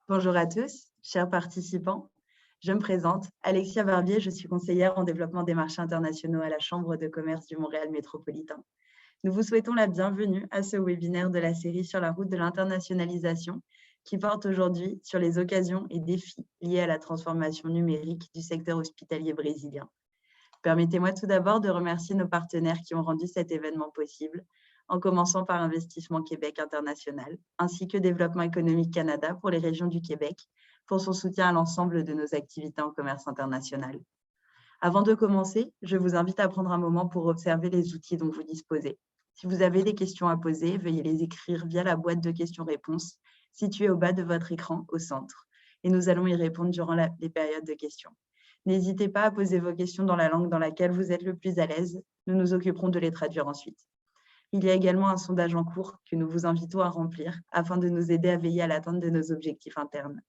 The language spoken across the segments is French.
Bonjour à tous, chers participants. Je me présente, Alexia Barbier, je suis conseillère en développement des marchés internationaux à la Chambre de commerce du Montréal métropolitain. Nous vous souhaitons la bienvenue à ce webinaire de la série sur la route de l'internationalisation qui porte aujourd'hui sur les occasions et défis liés à la transformation numérique du secteur hospitalier brésilien. Permettez-moi tout d'abord de remercier nos partenaires qui ont rendu cet événement possible, en commençant par Investissement Québec International, ainsi que Développement économique Canada pour les régions du Québec, pour son soutien à l'ensemble de nos activités en commerce international. Avant de commencer, je vous invite à prendre un moment pour observer les outils dont vous disposez. Si vous avez des questions à poser, veuillez les écrire via la boîte de questions-réponses située au bas de votre écran au centre, et nous allons y répondre durant les périodes de questions. N'hésitez pas à poser vos questions dans la langue dans laquelle vous êtes le plus à l'aise. Nous nous occuperons de les traduire ensuite. Il y a également un sondage en cours que nous vous invitons à remplir afin de nous aider à veiller à l'atteinte de nos objectifs internes.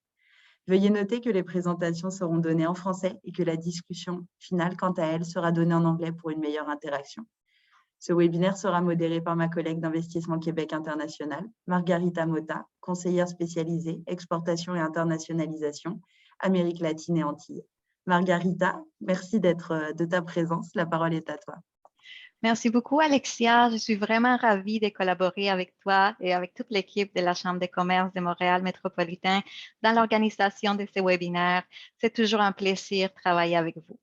Veuillez noter que les présentations seront données en français et que la discussion finale, quant à elle, sera donnée en anglais pour une meilleure interaction. Ce webinaire sera modéré par ma collègue d'Investissement Québec International, Margarita Mota, conseillère spécialisée exportation et internationalisation, Amérique latine et Antilles. Margarita, merci de ta présence. La parole est à toi. Merci beaucoup, Alexia. Je suis vraiment ravie de collaborer avec toi et avec toute l'équipe de la Chambre de commerce de Montréal métropolitain dans l'organisation de ces webinaires. C'est toujours un plaisir de travailler avec vous.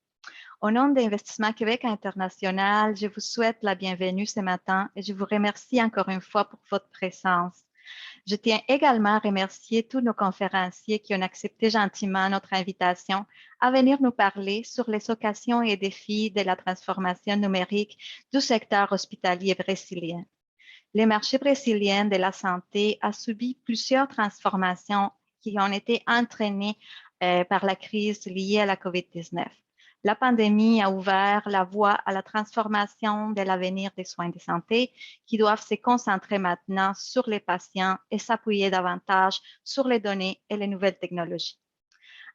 Au nom d'Investissement Québec International, je vous souhaite la bienvenue ce matin et je vous remercie encore une fois pour votre présence. Je tiens également à remercier tous nos conférenciers qui ont accepté gentiment notre invitation à venir nous parler sur les occasions et défis de la transformation numérique du secteur hospitalier brésilien. Le marché brésilien de la santé a subi plusieurs transformations qui ont été entraînées par la crise liée à la COVID-19. La pandémie a ouvert la voie à la transformation de l'avenir des soins de santé qui doivent se concentrer maintenant sur les patients et s'appuyer davantage sur les données et les nouvelles technologies.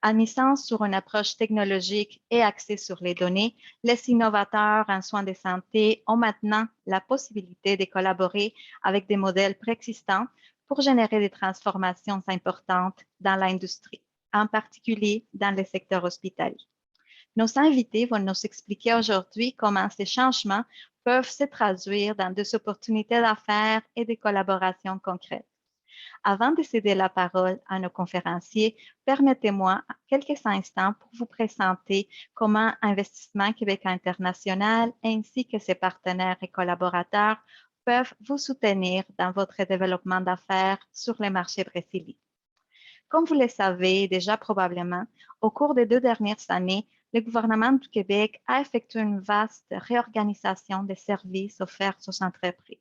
En misant sur une approche technologique et axée sur les données, les innovateurs en soins de santé ont maintenant la possibilité de collaborer avec des modèles préexistants pour générer des transformations importantes dans l'industrie, en particulier dans le secteur hospitalier. Nos invités vont nous expliquer aujourd'hui comment ces changements peuvent se traduire dans des opportunités d'affaires et de collaborations concrètes. Avant de céder la parole à nos conférenciers, permettez-moi quelques instants pour vous présenter comment Investissement Québec International ainsi que ses partenaires et collaborateurs peuvent vous soutenir dans votre développement d'affaires sur les marchés brésiliens. Comme vous le savez déjà probablement, au cours des 2 dernières années, le gouvernement du Québec a effectué une vaste réorganisation des services offerts aux entreprises.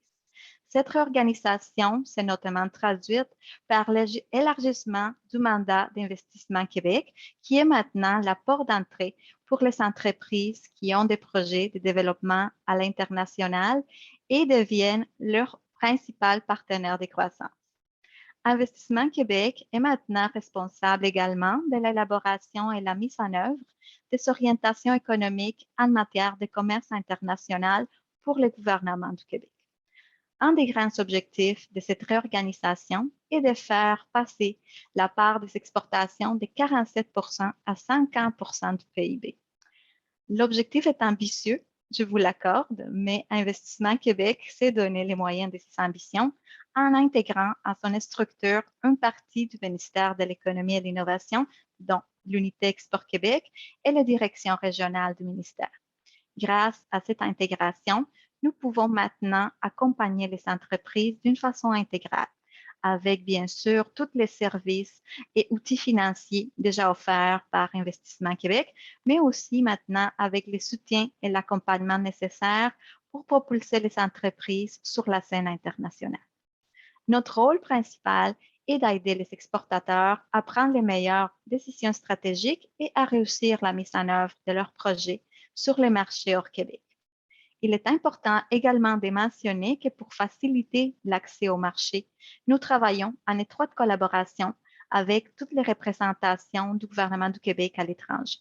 Cette réorganisation s'est notamment traduite par l'élargissement du mandat d'Investissement Québec, qui est maintenant la porte d'entrée pour les entreprises qui ont des projets de développement à l'international et deviennent leur principal partenaire de croissance. Investissement Québec est maintenant responsable également de l'élaboration et la mise en œuvre des orientations économiques en matière de commerce international pour le gouvernement du Québec. Un des grands objectifs de cette réorganisation est de faire passer la part des exportations de 47% à 50% du PIB. L'objectif est ambitieux, je vous l'accorde, mais Investissement Québec s'est donné les moyens de ses ambitions en intégrant à son structure une partie du ministère de l'Économie et de l'Innovation, dont l'unité Export Québec et la direction régionale du ministère. Grâce à cette intégration, nous pouvons maintenant accompagner les entreprises d'une façon intégrale, avec bien sûr tous les services et outils financiers déjà offerts par Investissement Québec, mais aussi maintenant avec les soutiens et l'accompagnement nécessaires pour propulser les entreprises sur la scène internationale. Notre rôle principal est d'aider les exportateurs à prendre les meilleures décisions stratégiques et à réussir la mise en œuvre de leurs projets sur les marchés hors Québec. Il est important également de mentionner que pour faciliter l'accès au marché, nous travaillons en étroite collaboration avec toutes les représentations du gouvernement du Québec à l'étranger.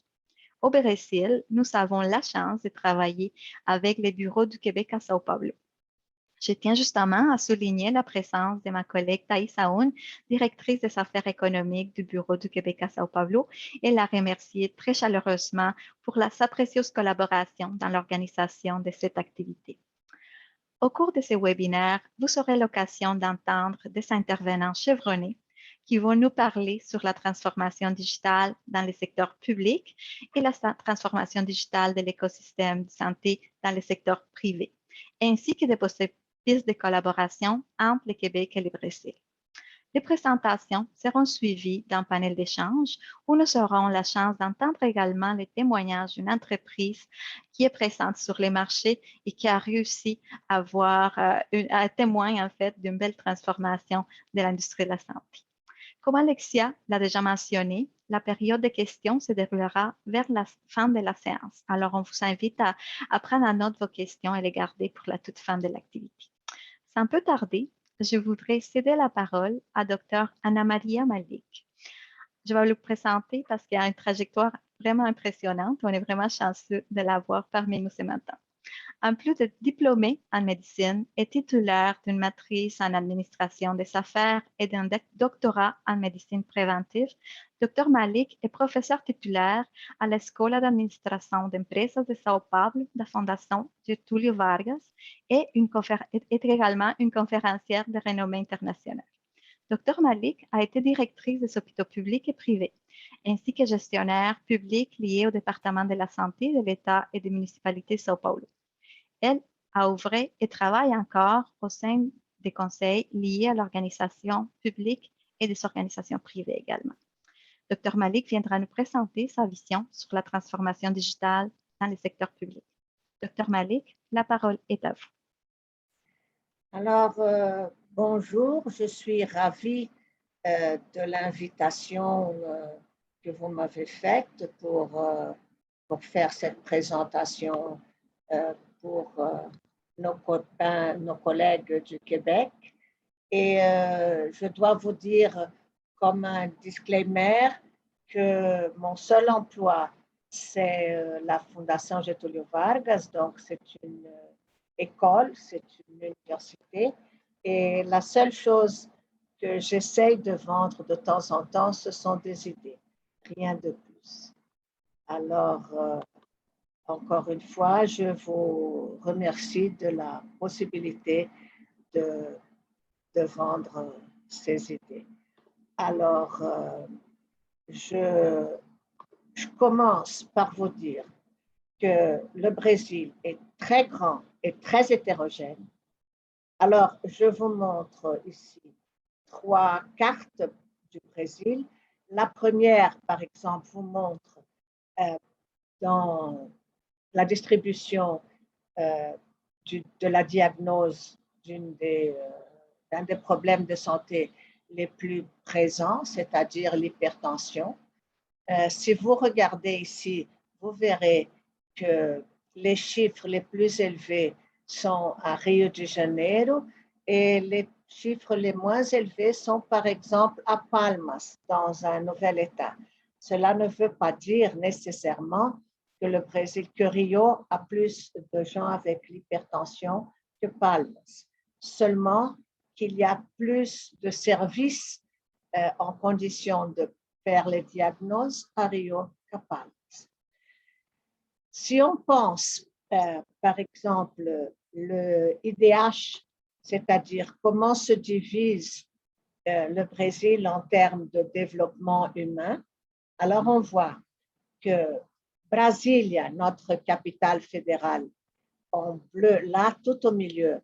Au Brésil, nous avons la chance de travailler avec les bureaux du Québec à São Paulo. Je tiens justement à souligner la présence de ma collègue Thaïs Aoun, directrice des affaires économiques du Bureau du Québec à Sao Paulo, et la remercier très chaleureusement pour sa précieuse collaboration dans l'organisation de cette activité. Au cours de ces webinaires, vous aurez l'occasion d'entendre des intervenants chevronnés qui vont nous parler sur la transformation digitale dans le secteur public et la transformation digitale de l'écosystème de santé dans le secteur privé, ainsi que des possibles pistes de collaboration entre le Québec et le Brésil. Les présentations seront suivies d'un panel d'échange où nous aurons la chance d'entendre également les témoignages d'une entreprise qui est présente sur les marchés et qui a réussi à avoir un témoin en fait d'une belle transformation de l'industrie de la santé. Comme Alexia l'a déjà mentionné, la période de questions se déroulera vers la fin de la séance. Alors, on vous invite à prendre en note vos questions et les garder pour la toute fin de l'activité. Sans peu tarder, je voudrais céder la parole à Dr. Anna Maria Malik. Je vais le présenter parce qu'il a une trajectoire vraiment impressionnante. On est vraiment chanceux de l'avoir parmi nous ce matin. En plus d'être diplômé en médecine et titulaire d'une maîtrise en administration des affaires et d'un doctorat en médecine préventive, Dr. Malik est professeur titulaire à l'Escola d'Administração de Empresas de São Paulo de la Fondation Getúlio Vargas et est également une conférencière de renommée internationale. Dr. Malik a été directrice des hôpitaux publics et privés, ainsi que gestionnaire public lié au département de la santé de l'État et des municipalités de São Paulo. Elle a œuvré et travaille encore au sein des conseils liés à l'organisation publique et des organisations privées également. Dr. Malik viendra nous présenter sa vision sur la transformation digitale dans le secteur public. Dr. Malik, la parole est à vous. Alors, bonjour, je suis ravie de l'invitation que vous m'avez faite pour faire cette présentation pour nos copains, nos collègues du Québec. Et je dois vous dire comme un disclaimer que mon seul emploi, c'est la Fondation Getúlio Vargas, donc c'est une école, c'est une université. Et la seule chose que j'essaye de vendre de temps en temps, ce sont des idées, rien de plus. Alors, encore une fois, je vous remercie de la possibilité de vendre ces idées. Alors, je commence par vous dire que le Brésil est très grand et très hétérogène. Alors, je vous montre ici 3 cartes du Brésil. La première, par exemple, vous montre dans la distribution de la diagnose d'un des problèmes de santé les plus présents, c'est-à-dire l'hypertension. Si vous regardez ici, vous verrez que les chiffres les plus élevés sont à Rio de Janeiro et les chiffres les moins élevés sont par exemple à Palmas, dans un nouvel État. Cela ne veut pas dire nécessairement que Rio a plus de gens avec l'hypertension que Palmas. Seulement qu'il y a plus de services en condition de faire les diagnostics à Rio qu'à Palmas. Si on pense, par exemple, le IDH, c'est-à-dire comment se divise le Brésil en termes de développement humain, alors on voit que Brasilia, notre capitale fédérale, en bleu, là, tout au milieu,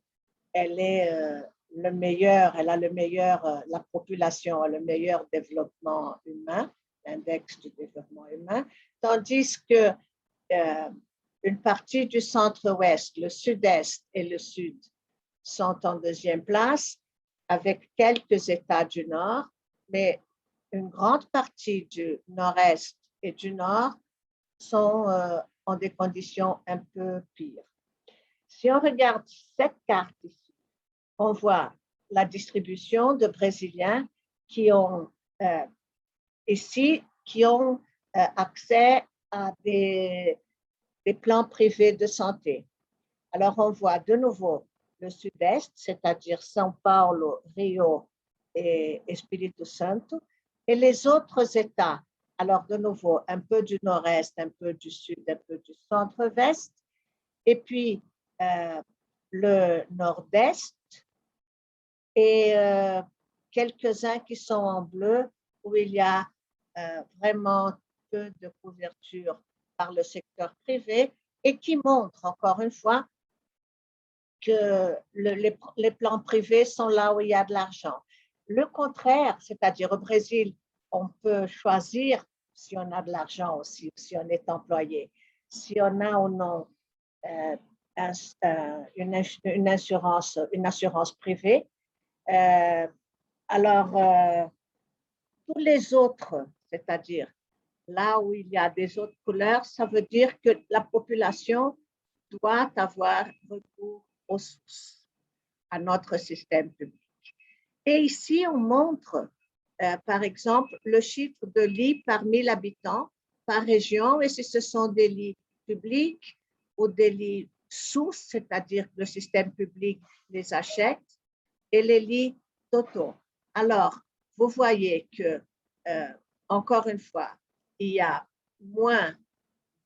elle est le meilleur, elle a le meilleur, la population a le meilleur développement humain, l'index du développement humain, tandis que une partie du centre-ouest, le sud-est et le sud sont en deuxième place, avec quelques États du nord, mais une grande partie du nord-est et du nord sont en des conditions un peu pires. Si on regarde cette carte ici, on voit la distribution de Brésiliens qui ont accès à des plans privés de santé. Alors, on voit de nouveau le sud-est, c'est-à-dire São Paulo, Rio et Espírito Santo, et les autres États. Alors, de nouveau, un peu du nord-est, un peu du sud, un peu du centre-ouest, et puis le nord-est, et quelques-uns qui sont en bleu, où il y a vraiment peu de couverture par le secteur privé, et qui montrent, encore une fois, que les plans privés sont là où il y a de l'argent. Le contraire, c'est-à-dire au Brésil, on peut choisir si on a de l'argent aussi, si on est employé, si on a ou non une assurance privée. Alors, tous les autres, c'est-à-dire là où il y a des autres couleurs, ça veut dire que la population doit avoir recours aux sources, à notre système public. Et ici, on montre, par exemple, le chiffre de lits par 1000 habitants par région, et si ce sont des lits publics ou des lits sources, c'est-à-dire que le système public les achète, et les lits totaux. Alors, vous voyez que, encore une fois, il y a moins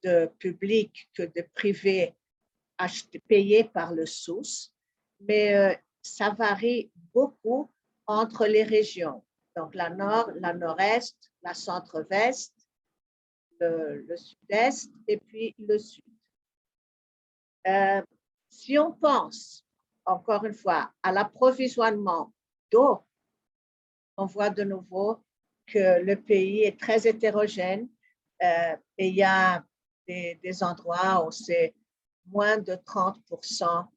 de public que de privés payés par le SUS, mais ça varie beaucoup entre les régions. Donc, la nord, la nord-est, la centre-ouest, le sud-est et puis le sud. Si on pense, encore une fois, à l'approvisionnement d'eau, on voit de nouveau que le pays est très hétérogène et il y a des endroits où c'est moins de 30%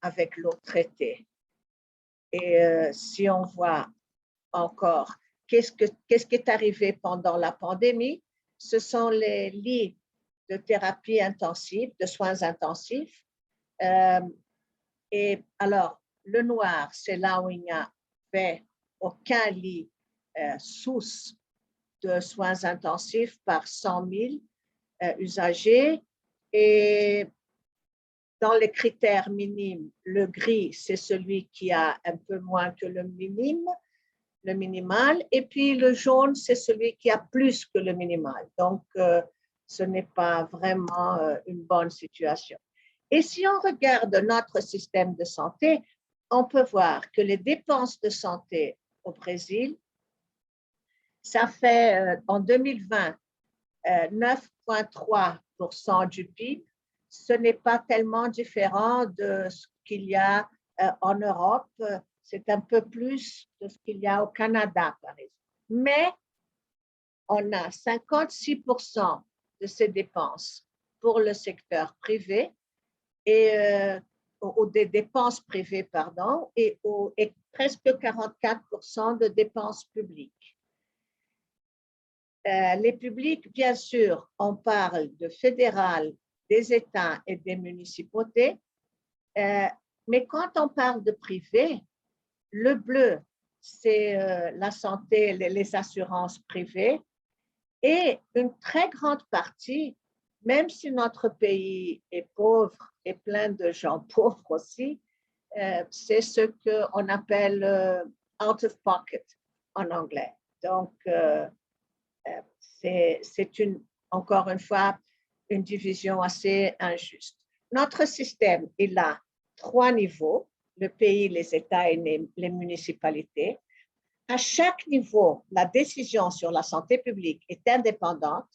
avec l'eau traitée. Et si on voit encore qu'est-ce qui est arrivé pendant la pandémie, ce sont les lits de thérapie intensive, de soins intensifs. Et alors, le noir, c'est là où il n'y avait aucun lit sous de soins intensifs par 100 000 usagers. Et dans les critères minimes, le gris, c'est celui qui a un peu moins que le minimal. Et puis le jaune, c'est celui qui a plus que le minimal. Donc, ce n'est pas vraiment une bonne situation. Et si on regarde notre système de santé, on peut voir que les dépenses de santé au Brésil, ça fait en 2020 9,3% du PIB. Ce n'est pas tellement différent de ce qu'il y a en Europe. C'est un peu plus de ce qu'il y a au Canada, par exemple. Mais on a 56% de ces dépenses pour le secteur privé ou des dépenses privées, pardon, et presque 44% de dépenses publiques. Les publics, bien sûr, on parle de fédéral, des États et des municipautés, mais quand on parle de privé, le bleu, c'est la santé, les assurances privées, et une très grande partie, même si notre pays est pauvre et plein de gens pauvres aussi, c'est ce qu'on appelle out of pocket en anglais. Donc, c'est encore une fois une division assez injuste. Notre système, il a 3 niveaux, le pays, les États et les municipalités. À chaque niveau, la décision sur la santé publique est indépendante,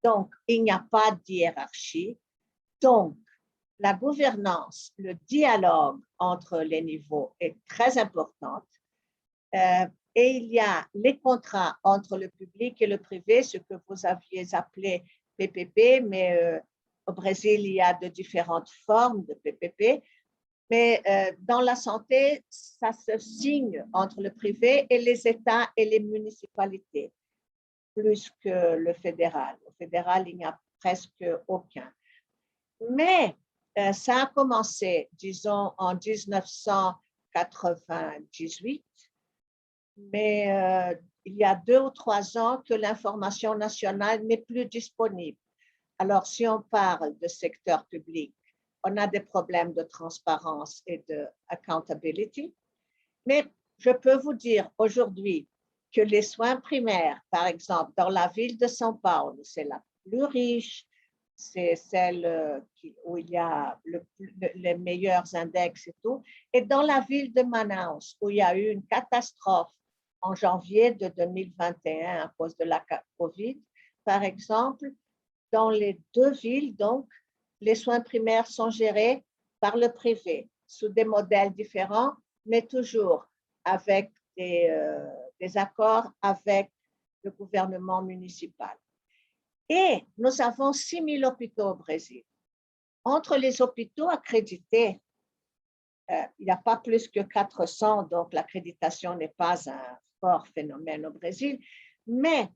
donc il n'y a pas de hiérarchie. Donc, la gouvernance, le dialogue entre les niveaux est très important. Et il y a les contrats entre le public et le privé, ce que vous aviez appelé PPP, mais au Brésil, il y a de différentes formes de PPP. Mais dans la santé, ça se signe entre le privé et les États et les municipalités, plus que le fédéral. Au fédéral, il n'y a presque aucun. Mais ça a commencé, disons, en 1998, mais il y a 2 ou 3 ans que l'information nationale n'est plus disponible. Alors, si on parle de secteur public, on a des problèmes de transparence et de accountability. Mais je peux vous dire aujourd'hui que les soins primaires, par exemple, dans la ville de São Paulo, c'est la plus riche, c'est celle où il y a les meilleurs index et tout. Et dans la ville de Manaus, où il y a eu une catastrophe en janvier de 2021 à cause de la COVID, par exemple, dans les deux villes, donc, les soins primaires sont gérés par le privé, sous des modèles différents, mais toujours avec des accords avec le gouvernement municipal. Et nous avons 6 000 hôpitaux au Brésil. Entre les hôpitaux accrédités, il n'y a pas plus que 400, donc l'accréditation n'est pas un fort phénomène au Brésil, mais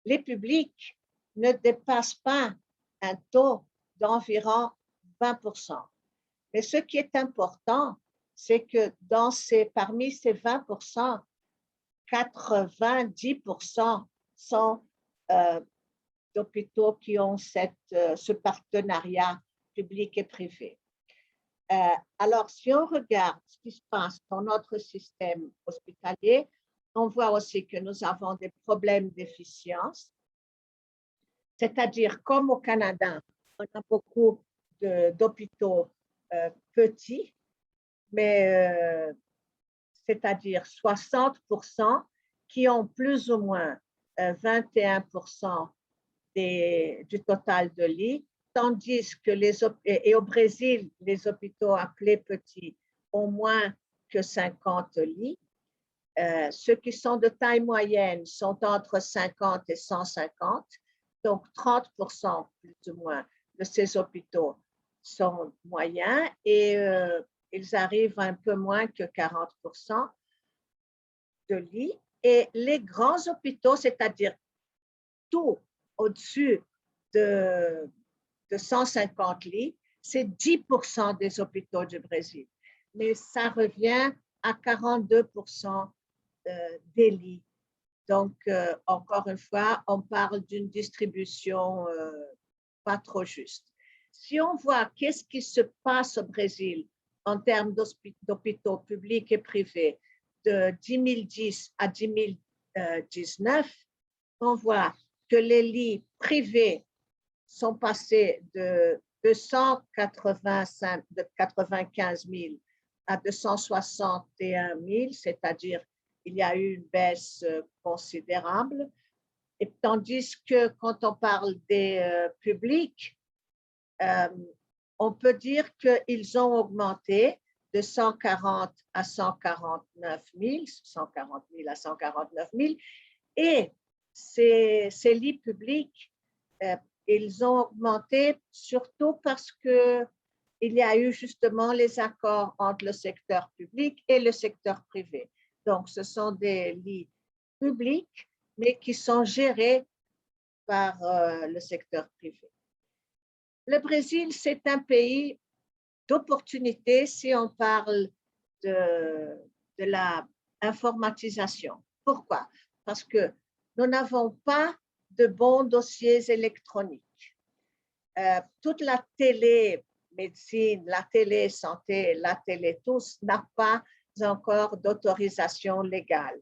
les publics ne dépassent pas un taux d'environ 20%. Mais ce qui est important, c'est que parmi ces 20%, 90% sont d'hôpitaux qui ont ce partenariat public et privé. Alors, si on regarde ce qui se passe dans notre système hospitalier, on voit aussi que nous avons des problèmes d'efficience, c'est-à-dire comme au Canada, on a beaucoup d'hôpitaux petits, mais c'est-à-dire 60% qui ont plus ou moins 21% du total de lits, tandis que et au Brésil, les hôpitaux appelés petits ont moins que 50 lits. Ceux qui sont de taille moyenne sont entre 50 et 150, donc 30% plus ou moins de ces hôpitaux sont moyens et ils arrivent à un peu moins que 40% de lits. Et les grands hôpitaux, c'est-à-dire tout au-dessus de 150 lits, c'est 10% des hôpitaux du Brésil. Mais ça revient à 42% des lits. Donc, encore une fois, on parle d'une distribution pas trop juste. Si on voit qu'est-ce qui se passe au Brésil en termes d'hôpitaux publics et privés de 2010 à 2019, on voit que les lits privés sont passés de 95 000 à 261 000, c'est-à-dire il y a eu une baisse considérable. Et tandis que quand on parle des publics, on peut dire qu'ils ont augmenté de 140 à 149 000, 140 000 à 149 000, et ces lits publics, ils ont augmenté surtout parce qu'il y a eu justement les accords entre le secteur public et le secteur privé. Donc, ce sont des lits publics, mais qui sont gérés par le secteur privé. Le Brésil, c'est un pays d'opportunités si on parle de la informatisation. Pourquoi? Parce que nous n'avons pas de bons dossiers électroniques. Toute la télémédecine, la télésanté, la télétous n'a pas encore d'autorisation légale.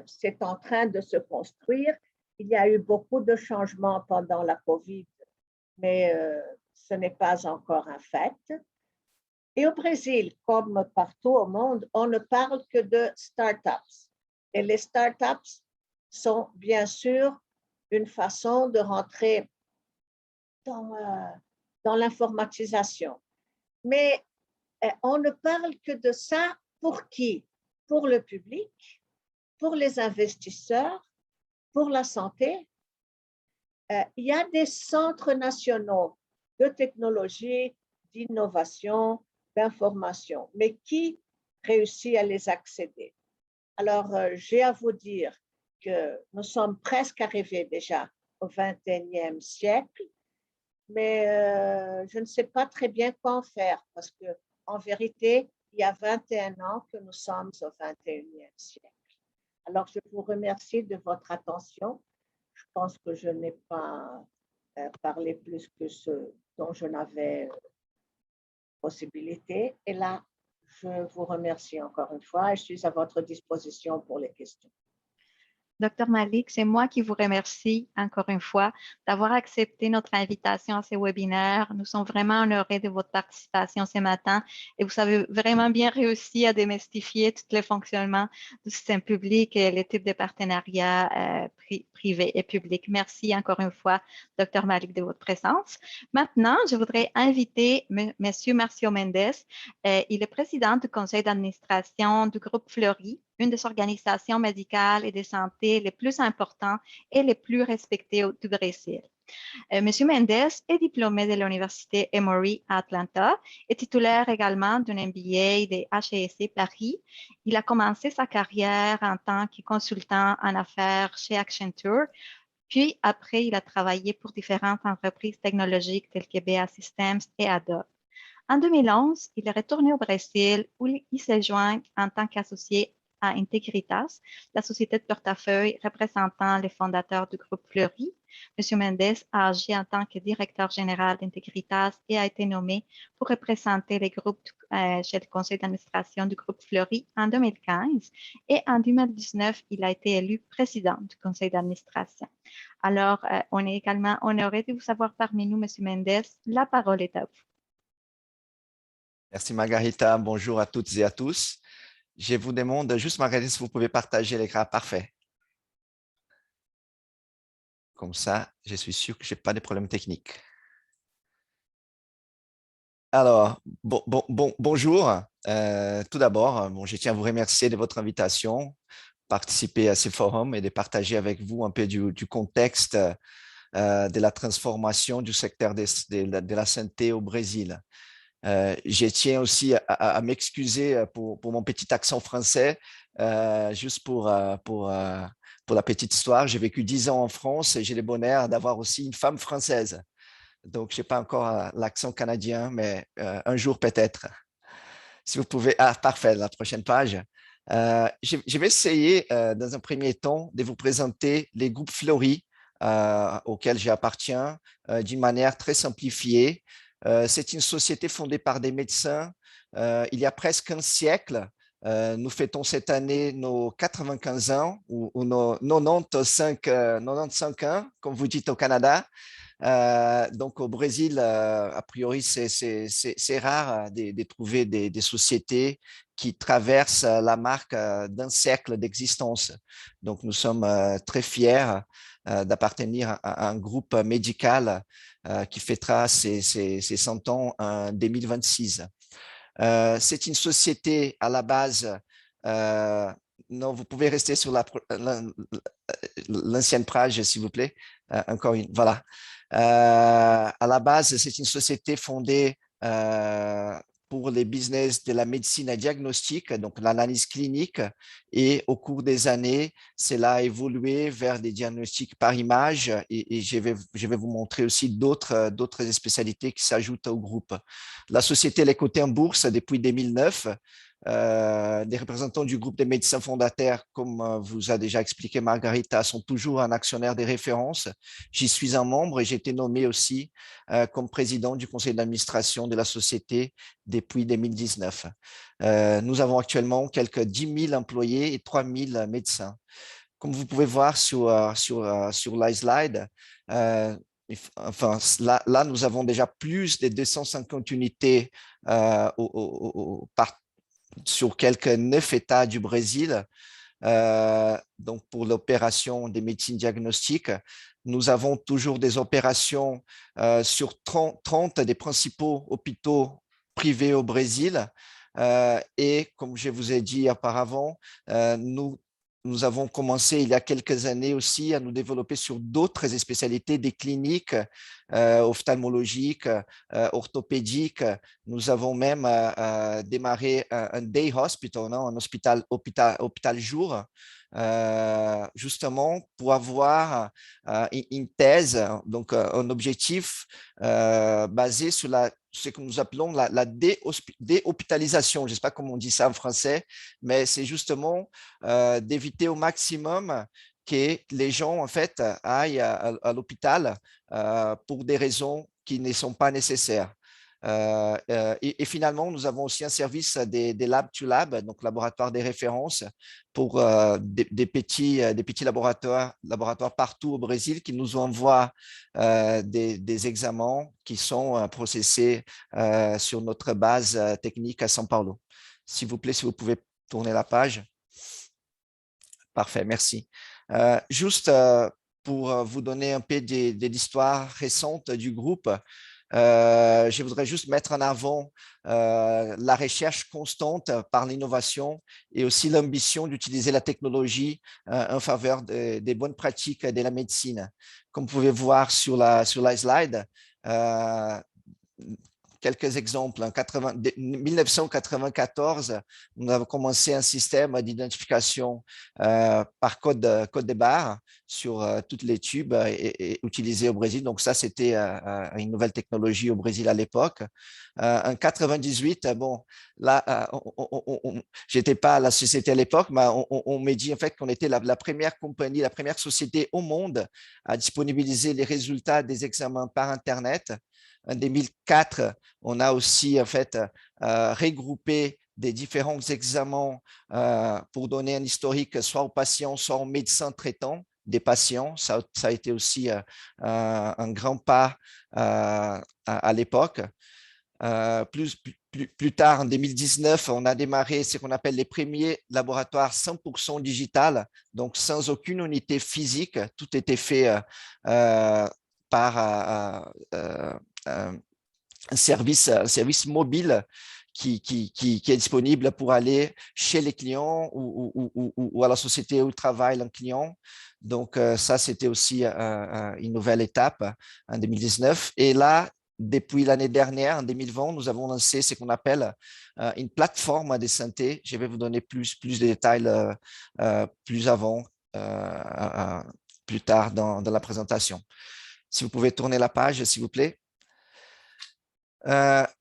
C'est en train de se construire. Il y a eu beaucoup de changements pendant la COVID, mais ce n'est pas encore un fait. Et au Brésil, comme partout au monde, on ne parle que de startups. Et les startups sont bien sûr une façon de rentrer dans l'informatisation. Mais on ne parle que de ça pour qui? Pour le public, pour les investisseurs, pour la santé. Il y a des centres nationaux de technologie, d'innovation, d'information, mais qui réussit à les accéder? Alors, j'ai à vous dire que nous sommes presque arrivés déjà au XXIe siècle, mais je ne sais pas très bien quoi en faire parce qu'en vérité, il y a 21 ans que nous sommes au XXIe siècle. Alors, je vous remercie de votre attention. Je pense que je n'ai pas parlé plus que ce dont je n'avais possibilité. Et là, je vous remercie encore une fois et je suis à votre disposition pour les questions. Docteur Malik, c'est moi qui vous remercie encore une fois d'avoir accepté notre invitation à ce webinaire. Nous sommes vraiment honorés de votre participation ce matin et vous avez vraiment bien réussi à démystifier tous les fonctionnements du système public et les types de partenariats privés et publics. Merci encore une fois, Docteur Malik, de votre présence. Maintenant, je voudrais inviter Monsieur Marcio Mendes. Il est président du conseil d'administration du groupe Fleury, une des organisations médicales et de santé les plus importantes et les plus respectées du Brésil. Monsieur Mendes est diplômé de l'Université Emory à Atlanta et titulaire également d'un MBA de HESC Paris. Il a commencé sa carrière en tant que consultant en affaires chez Accenture. Puis après, il a travaillé pour différentes entreprises technologiques telles que BA Systems et Adobe. En 2011, il est retourné au Brésil où il s'est joint en tant qu'associé à Integritas, la société de portefeuille représentant les fondateurs du groupe Fleury. M. Mendes a agi en tant que directeur général d'Integritas et a été nommé pour représenter les groupes chez le conseil d'administration du groupe Fleury en 2015 et en 2019, il a été élu président du conseil d'administration. Alors, on est également honoré de vous avoir parmi nous, M. Mendes. La parole est à vous. Merci Margarita, bonjour à toutes et à tous. Je vous demande juste, Margarita, si vous pouvez partager l'écran. Parfait. Comme ça, je suis sûr que je n'ai pas de problèmes techniques. Alors, bonjour. Tout d'abord, je tiens à vous remercier de votre invitation, participer à ce forum et de partager avec vous un peu du contexte de la transformation du secteur de la santé au Brésil. Je tiens aussi à m'excuser pour mon petit accent français, juste pour la petite histoire. J'ai vécu 10 ans en France et j'ai le bonheur d'avoir aussi une femme française. Donc, je n'ai pas encore l'accent canadien, mais un jour peut-être. Si vous pouvez… Ah, parfait, la prochaine page. Je vais essayer, dans un premier temps, de vous présenter les groupes Fleury auxquels j'appartiens d'une manière très simplifiée. C'est une société fondée par des médecins il y a presque un siècle. Nous fêtons cette année nos 95 ans ou nos 95 ans, comme vous dites au Canada. Donc au Brésil, a priori, c'est rare de trouver des sociétés qui traversent la marque d'un siècle d'existence. Donc nous sommes très fiers d'appartenir à un groupe médical qui fêtera ses 100 ans en 2026. C'est une société à la base… non, vous pouvez rester sur l'ancienne page, s'il vous plaît. Encore une, voilà. À la base, c'est une société fondée pour les business de la médecine diagnostique, donc l'analyse clinique. Et au cours des années, cela a évolué vers des diagnostics par image. Et je vais vous montrer aussi d'autres spécialités qui s'ajoutent au groupe. La société elle est cotée en bourse depuis 2009. Des représentants du groupe des médecins fondateurs, comme vous a déjà expliqué Margarita, sont toujours un actionnaire de référence. J'y suis un membre et j'ai été nommé aussi comme président du conseil d'administration de la société depuis 2019. Nous avons actuellement quelques 10 000 employés et 3 000 médecins. Comme vous pouvez voir sur la slide, enfin, là, nous avons déjà plus de 250 unités sur quelques 9 États du Brésil. Donc, pour l'opération des médecines diagnostiques, nous avons toujours des opérations sur 30 des principaux hôpitaux privés au Brésil. Et comme je vous ai dit auparavant, nous avons commencé il y a quelques années aussi à nous développer sur d'autres spécialités, des cliniques ophtalmologiques, orthopédiques. Nous avons même démarré un day hospital, non? Un hôpital jour, justement pour avoir une thèse, donc un objectif basé sur ce que nous appelons la déhospitalisation. Je ne sais pas comment on dit ça en français, mais c'est justement d'éviter au maximum que les gens en fait aillent à l'hôpital pour des raisons qui ne sont pas nécessaires. Et finalement, nous avons aussi un service des Lab to Lab, donc laboratoire des références pour des petits laboratoires partout au Brésil qui nous envoient des examens qui sont processés sur notre base technique à São Paulo. S'il vous plaît, si vous pouvez tourner la page. Parfait, merci. Juste pour vous donner un peu de l'histoire récente du groupe, je voudrais juste mettre en avant la recherche constante par l'innovation et aussi l'ambition d'utiliser la technologie en faveur des bonnes pratiques de la médecine. Comme vous pouvez voir sur la slide, quelques exemples. En 1994, nous avons commencé un système d'identification par code de barre sur tous les tubes utilisés au Brésil. Donc ça, c'était une nouvelle technologie au Brésil à l'époque. En 98, bon, là, j'étais pas à la société à l'époque, mais on m'a dit en fait qu'on était la première compagnie, la première société au monde à disponibiliser les résultats des examens par Internet. En 2004, on a aussi en fait regroupé des différents examens pour donner un historique soit aux patients, soit aux médecins traitants des patients. Ça a été aussi un grand pas à l'époque. Plus tard, en 2019, on a démarré ce qu'on appelle les premiers laboratoires 100% digital, donc sans aucune unité physique. Tout était fait par un service mobile qui est disponible pour aller chez les clients ou à la société où travaille un client. Donc, ça, c'était aussi une nouvelle étape en 2019. Et là, depuis l'année dernière, en 2020, nous avons lancé ce qu'on appelle une plateforme de santé. Je vais vous donner plus de détails plus avant, plus tard dans la présentation. Si vous pouvez tourner la page, s'il vous plaît.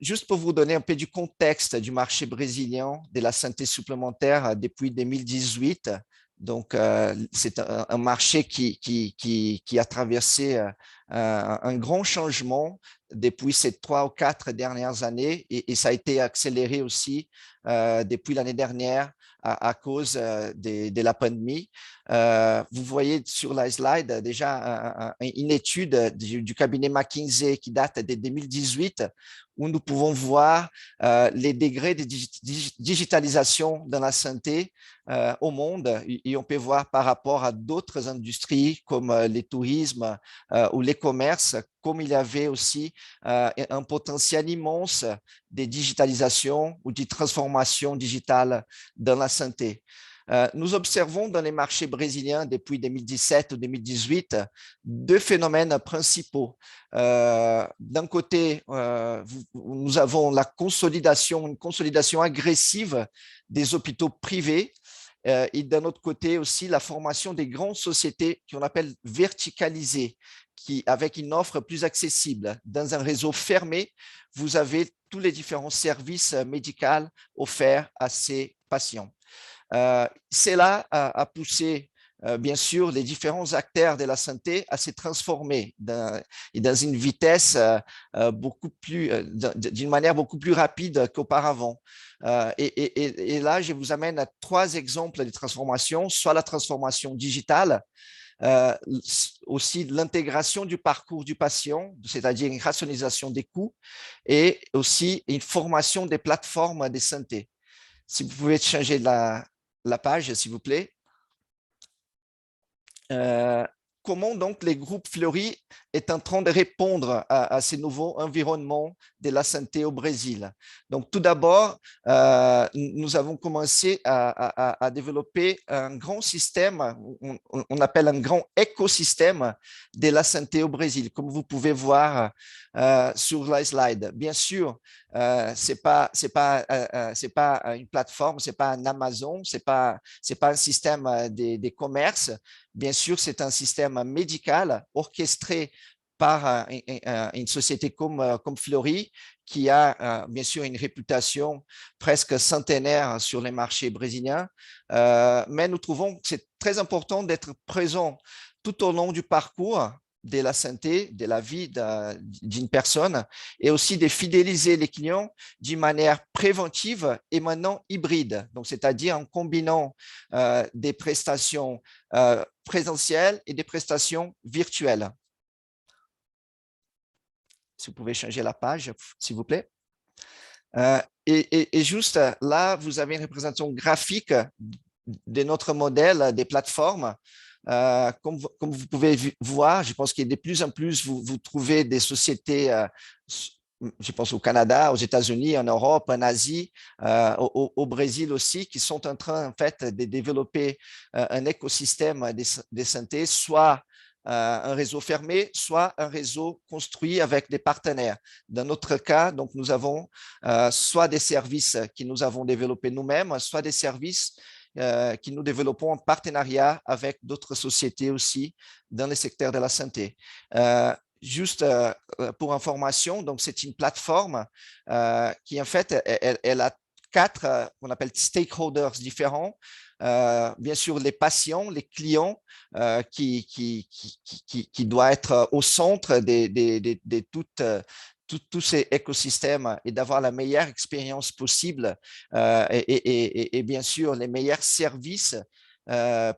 Juste pour vous donner un peu du contexte du marché brésilien de la santé supplémentaire depuis 2018. Donc, c'est un marché qui a traversé un grand changement depuis ces 3 ou 4 dernières années et ça a été accéléré aussi depuis l'année dernière à cause de la pandémie. Vous voyez sur la slide déjà une étude du cabinet McKinsey qui date de 2018 où nous pouvons voir les degrés de digitalisation dans la santé au monde et on peut voir par rapport à d'autres industries comme le tourisme ou les commerces, comme il y avait aussi un potentiel immense de digitalisation ou de transformation digitale dans la santé. Nous observons dans les marchés brésiliens depuis 2017 ou 2018 deux phénomènes principaux. D'un côté, nous avons une consolidation agressive des hôpitaux privés et d'un autre côté aussi la formation des grandes sociétés qu'on appelle verticalisées, avec une offre plus accessible. Dans un réseau fermé, vous avez tous les différents services médicaux offerts à ces patients. Cela a poussé, bien sûr, les différents acteurs de la santé à se transformer dans une vitesse d'une manière beaucoup plus rapide qu'auparavant. Et là, je vous amène à 3 exemples de transformation, soit la transformation digitale, aussi l'intégration du parcours du patient, c'est-à-dire une rationalisation des coûts, et aussi une formation des plateformes de santé. Si vous pouvez changer la page, s'il vous plaît. Comment donc les groupes Fleury est en train de répondre à ces nouveaux environnements de la santé au Brésil? Donc, tout d'abord, nous avons commencé à développer un grand système, on appelle un grand écosystème de la santé au Brésil, comme vous pouvez voir sur la slide. Bien sûr, c'est pas une plateforme, c'est pas un Amazon, c'est pas un système des commerces. Bien sûr, c'est un système médical orchestré par une société comme Fleury, qui a bien sûr une réputation presque centenaire sur les marchés brésiliens. Mais nous trouvons que c'est très important d'être présent tout au long du parcours de la santé, de la vie d'une personne, et aussi de fidéliser les clients d'une manière préventive et maintenant hybride. Donc, c'est-à-dire en combinant des prestations présentielles et des prestations virtuelles. Si vous pouvez changer la page, s'il vous plaît. Et juste là, vous avez une représentation graphique de notre modèle des plateformes. Comme vous pouvez voir, je pense que de plus en plus, vous trouvez des sociétés, je pense au Canada, aux États-Unis, en Europe, en Asie, au Brésil aussi, qui sont en train en fait de développer un écosystème de santé, soit un réseau fermé, soit un réseau construit avec des partenaires. Dans notre cas, donc, nous avons soit des services que nous avons développés nous-mêmes, soit des services que nous développons en partenariat avec d'autres sociétés aussi dans le secteur de la santé. Juste pour information, donc c'est une plateforme qui en fait, elle a 4 qu'on appelle stakeholders différents. Bien sûr, les patients, les clients qui doivent être au centre de tous ces écosystèmes et d'avoir la meilleure expérience possible et bien sûr les meilleurs services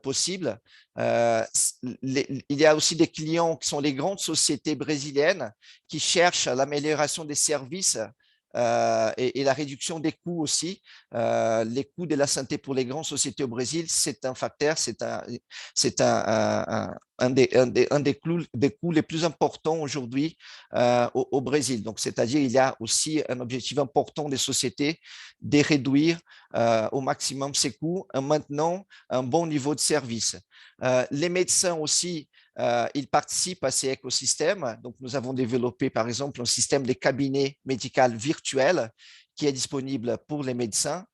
possibles. Il y a aussi des clients qui sont les grandes sociétés brésiliennes qui cherchent l'amélioration des services et la réduction des coûts aussi. Les coûts de la santé pour les grandes sociétés au Brésil, c'est un facteur, c'est un des coûts les plus importants aujourd'hui au Brésil. Donc, c'est-à-dire il y a aussi un objectif important des sociétés de réduire au maximum ces coûts en maintenant un bon niveau de service. Les médecins aussi, ils participent à ces écosystèmes. Donc, nous avons développé, par exemple, un système de cabinet médical virtuel qui est disponible pour les médecins.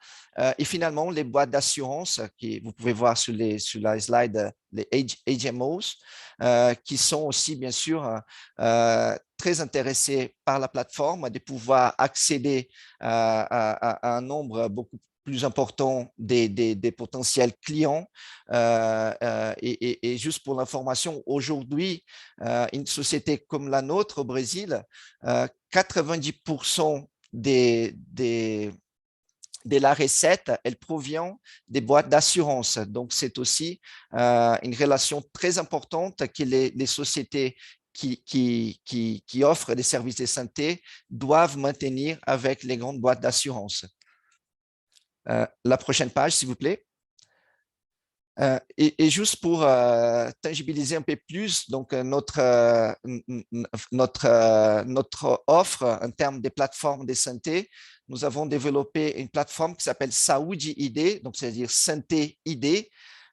Et finalement, les boîtes d'assurance, que vous pouvez voir sur la slide, les HMOs, qui sont aussi, bien sûr, très intéressés par la plateforme, de pouvoir accéder à un nombre beaucoup plus important des potentiels clients. Et juste pour l'information, aujourd'hui, une société comme la nôtre au Brésil, 90% de la recette, elle provient des boîtes d'assurance. Donc, c'est aussi une relation très importante que les sociétés qui offrent des services de santé doivent maintenir avec les grandes boîtes d'assurance. La prochaine page, s'il vous plaît. Et juste pour tangibiliser un peu plus donc, notre offre en termes de plateformes de santé, nous avons développé une plateforme qui s'appelle Saúde ID, donc c'est-à-dire Santé ID.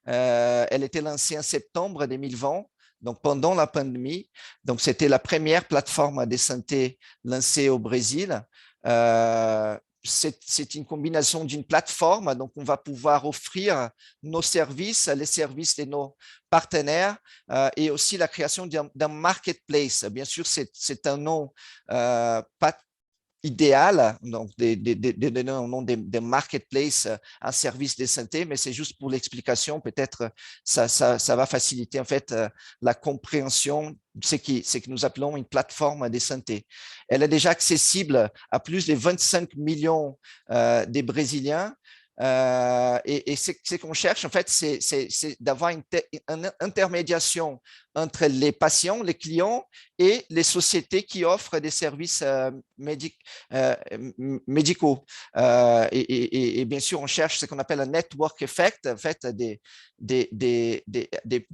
Elle était lancée en septembre 2020, donc pendant la pandémie. Donc, c'était la première plateforme de santé lancée au Brésil. C'est une combinaison d'une plateforme, donc on va pouvoir offrir nos services, les services de nos partenaires et aussi la création d'un marketplace. Bien sûr, c'est un nom pas idéal, donc de donner un nom de marketplace en service de santé, mais c'est juste pour l'explication, peut-être ça va faciliter en fait la compréhension de ce que nous appelons une plateforme de santé. Elle est déjà accessible à plus de 25 millions de Brésiliens. Et ce qu'on cherche, en fait, c'est d'avoir une intermédiation entre les patients, les clients et les sociétés qui offrent des services médicaux. Et bien sûr, on cherche ce qu'on appelle un network effect, en fait, de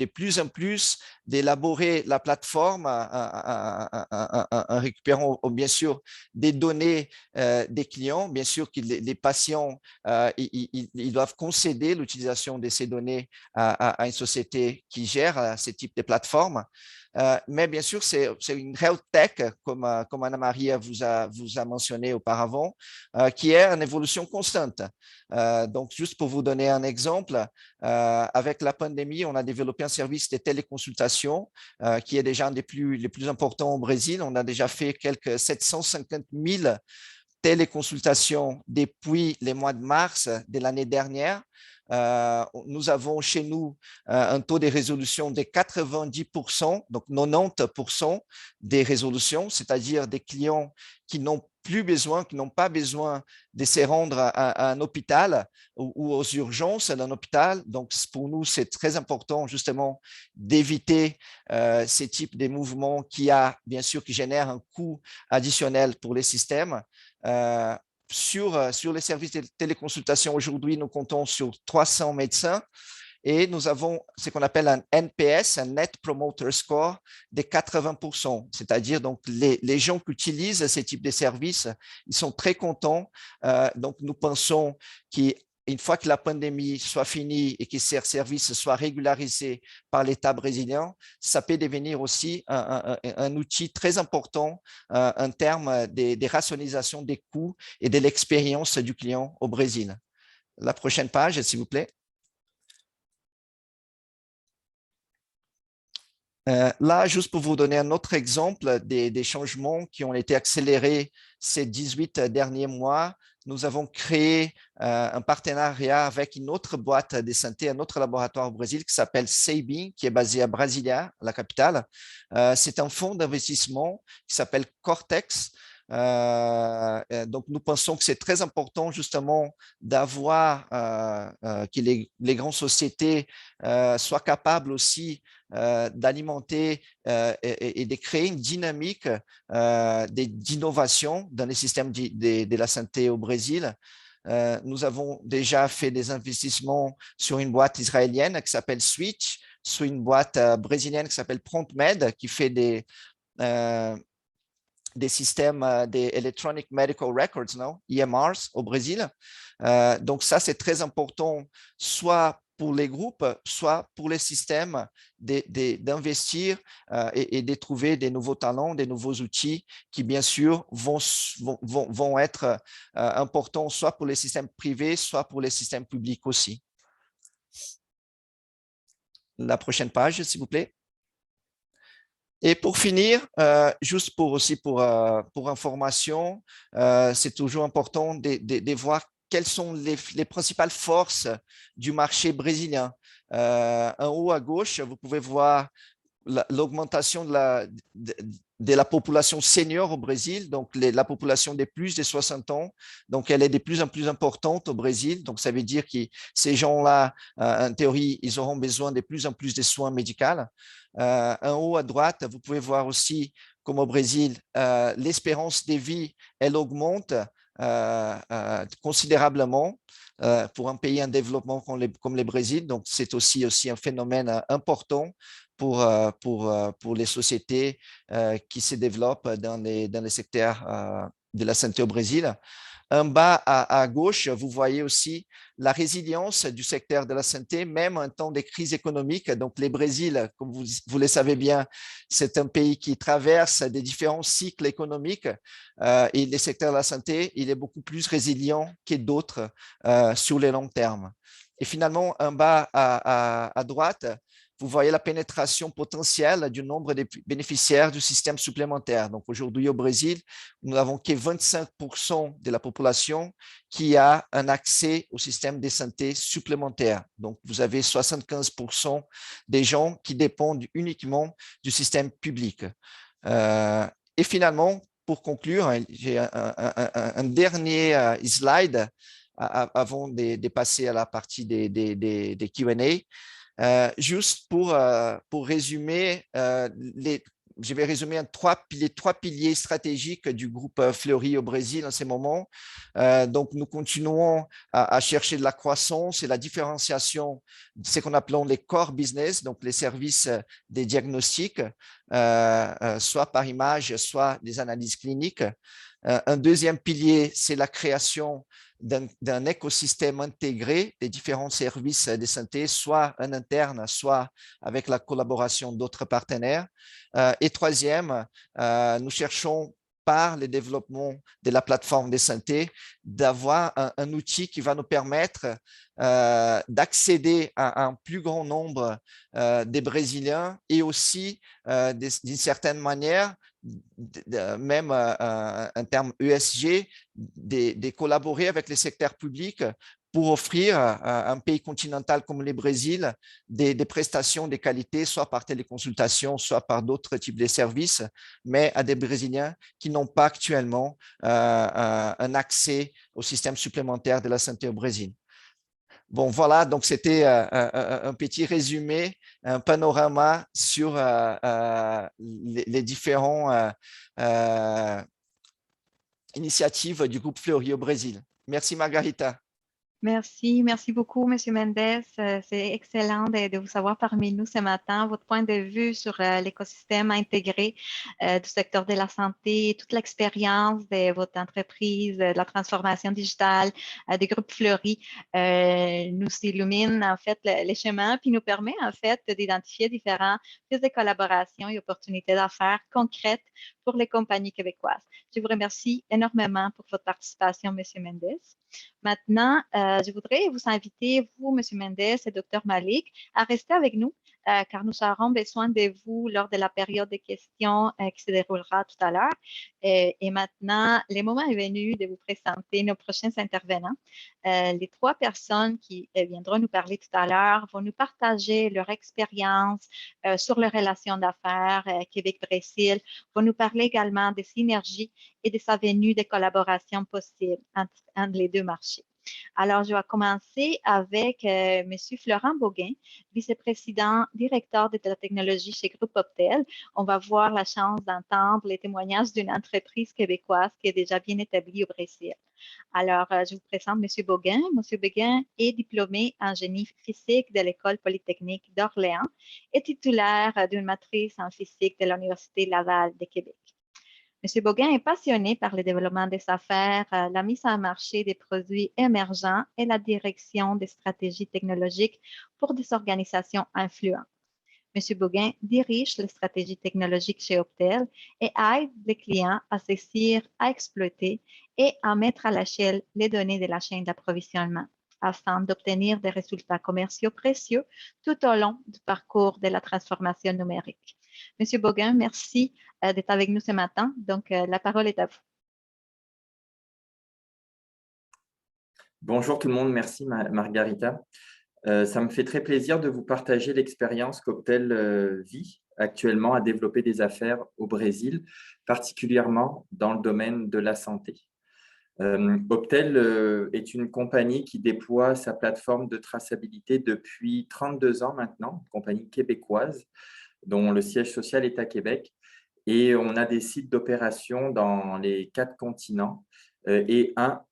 plus en plus d'élaborer la plateforme en récupérant bien sûr des données des clients. Bien sûr que les patients, ils doivent concéder l'utilisation de ces données à une société qui gère ce type de plateforme. Mais bien sûr, c'est une health tech, comme Anna-Maria vous a mentionné auparavant, qui est en évolution constante. Donc, juste pour vous donner un exemple, avec la pandémie, on a développé un service de téléconsultation qui est déjà un des les plus importants au Brésil. On a déjà fait quelques 750 000 téléconsultations depuis les mois de mars de l'année dernière. nous avons chez nous un taux de résolution de 90%, donc 90% des résolutions, c'est-à-dire des clients qui n'ont plus besoin, qui n'ont pas besoin de se rendre à un hôpital ou aux urgences d'un hôpital. Donc, pour nous, c'est très important justement d'éviter ces types de mouvements bien sûr, qui génèrent un coût additionnel pour les systèmes. Sur les services de téléconsultation, aujourd'hui, nous comptons sur 300 médecins et nous avons ce qu'on appelle un NPS, un Net Promoter Score de 80%. C'est-à-dire donc les gens qui utilisent ces types de services, ils sont très contents. Donc, nous pensons qu'une fois que la pandémie soit finie et que ces services soient régularisés par l'État brésilien, ça peut devenir aussi un outil très important en termes de rationalisation des coûts et de l'expérience du client au Brésil. La prochaine page, s'il vous plaît. Là, juste pour vous donner un autre exemple des changements qui ont été accélérés ces 18 derniers mois, nous avons créé un partenariat avec une autre boîte de santé, un autre laboratoire au Brésil qui s'appelle Sabin, qui est basé à Brasilia, la capitale. C'est un fonds d'investissement qui s'appelle Cortex. Donc, nous pensons que c'est très important justement d'avoir que les grandes sociétés soient capables aussi d'alimenter et de créer une dynamique d'innovation dans les systèmes de la santé au Brésil. Nous avons déjà fait des investissements sur une boîte israélienne qui s'appelle Switch, sur une boîte brésilienne qui s'appelle ProntMed, qui fait des systèmes des Electronic Medical Records, non? EMRs au Brésil. Donc ça, c'est très important, soit pour les groupes, soit pour les systèmes, d'investir et de trouver des nouveaux talents, des nouveaux outils qui, bien sûr, vont être importants, soit pour les systèmes privés, soit pour les systèmes publics aussi. La prochaine page, s'il vous plaît. Et pour finir, juste pour information, c'est toujours important de voir quelles sont les principales forces du marché brésilien. En haut à gauche, vous pouvez voir l'augmentation de la population senior au Brésil, donc la population des plus de 60 ans, donc elle est de plus en plus importante au Brésil, donc ça veut dire que ces gens-là, en théorie, ils auront besoin de plus en plus de soins médicaux. En haut à droite, vous pouvez voir aussi, comme au Brésil, l'espérance de vie, elle augmente considérablement pour un pays en développement comme le Brésil, donc c'est aussi un phénomène important pour les sociétés qui se développent dans les secteurs de la santé au Brésil. En bas à gauche, vous voyez aussi la résilience du secteur de la santé, même en temps de crise économique. Donc, le Brésil, comme vous le savez bien, c'est un pays qui traverse des différents cycles économiques et le secteur de la santé, il est beaucoup plus résilient que d'autres sur le long terme. Et finalement, en bas à droite, vous voyez la pénétration potentielle du nombre de bénéficiaires du système supplémentaire. Donc, aujourd'hui, au Brésil, nous n'avons que 25% de la population qui a un accès au système de santé supplémentaire. Donc, vous avez 75% des gens qui dépendent uniquement du système public. Et finalement, pour conclure, j'ai un dernier slide avant de passer à la partie des Q&A. Juste pour résumer, je vais résumer les trois piliers stratégiques du groupe Fleury au Brésil en ce moment. Donc, nous continuons à chercher de la croissance et la différenciation de ce qu'on appelle les core business, donc les services des diagnostics, soit par image, soit des analyses cliniques. Un deuxième pilier, c'est la création d'un écosystème intégré des différents services de santé, soit en interne, soit avec la collaboration d'autres partenaires. Et troisième, nous cherchons par le développement de la plateforme de santé, d'avoir un outil qui va nous permettre d'accéder à un plus grand nombre des Brésiliens et aussi, d'une certaine manière, même en termes ESG, de collaborer avec les secteurs publics pour offrir à un pays continental comme le Brésil des prestations de qualité, soit par téléconsultation, soit par d'autres types de services, mais à des Brésiliens qui n'ont pas actuellement un accès au système supplémentaire de la santé au Brésil. Bon, voilà, donc c'était un petit résumé, un panorama sur les différentes initiatives du groupe Fleury au Brésil. Merci, Margarita. Merci beaucoup, Monsieur Mendes. C'est excellent de vous savoir parmi nous ce matin. Votre point de vue sur l'écosystème intégré du secteur de la santé, toute l'expérience de votre entreprise, de la transformation digitale du groupe Fleury nous illumine en fait les chemins, puis nous permet en fait d'identifier différents pistes de collaboration et opportunités d'affaires concrètes pour les compagnies québécoises. Je vous remercie énormément pour votre participation, Monsieur Mendes. Maintenant, je voudrais vous inviter, vous, M. Mendes et Dr. Malik, à rester avec nous car nous aurons besoin de vous lors de la période de questions qui se déroulera tout à l'heure. Et maintenant, le moment est venu de vous présenter nos prochains intervenants. Les 3 personnes qui viendront nous parler tout à l'heure vont nous partager leur expérience sur les relations d'affaires Québec-Brésil, vont nous parler également des synergies et des avenues de collaboration possibles entre les 2 marchés. Alors, je vais commencer avec M. Florent Beauguin, vice-président, directeur de la technologie chez Groupe Optel. On va avoir la chance d'entendre les témoignages d'une entreprise québécoise qui est déjà bien établie au Brésil. Alors, je vous présente M. Beauguin. M. Beauguin est diplômé en génie physique de l'École polytechnique d'Orléans et titulaire d'une maîtrise en physique de l'Université Laval de Québec. M. Beauguin est passionné par le développement des affaires, la mise en marché des produits émergents et la direction des stratégies technologiques pour des organisations influentes. M. Beauguin dirige les stratégies technologiques chez Optel et aide les clients à saisir, à exploiter et à mettre à l'échelle les données de la chaîne d'approvisionnement afin d'obtenir des résultats commerciaux précieux tout au long du parcours de la transformation numérique. Monsieur Beauguin, merci d'être avec nous ce matin. Donc, la parole est à vous. Bonjour tout le monde, merci Margarita. Ça me fait très plaisir de vous partager l'expérience qu'Optel vit actuellement à développer des affaires au Brésil, particulièrement dans le domaine de la santé. Optel est une compagnie qui déploie sa plateforme de traçabilité depuis 32 ans maintenant, une compagnie québécoise dont le siège social est à Québec. Et on a des sites d'opération dans les 4 continents et un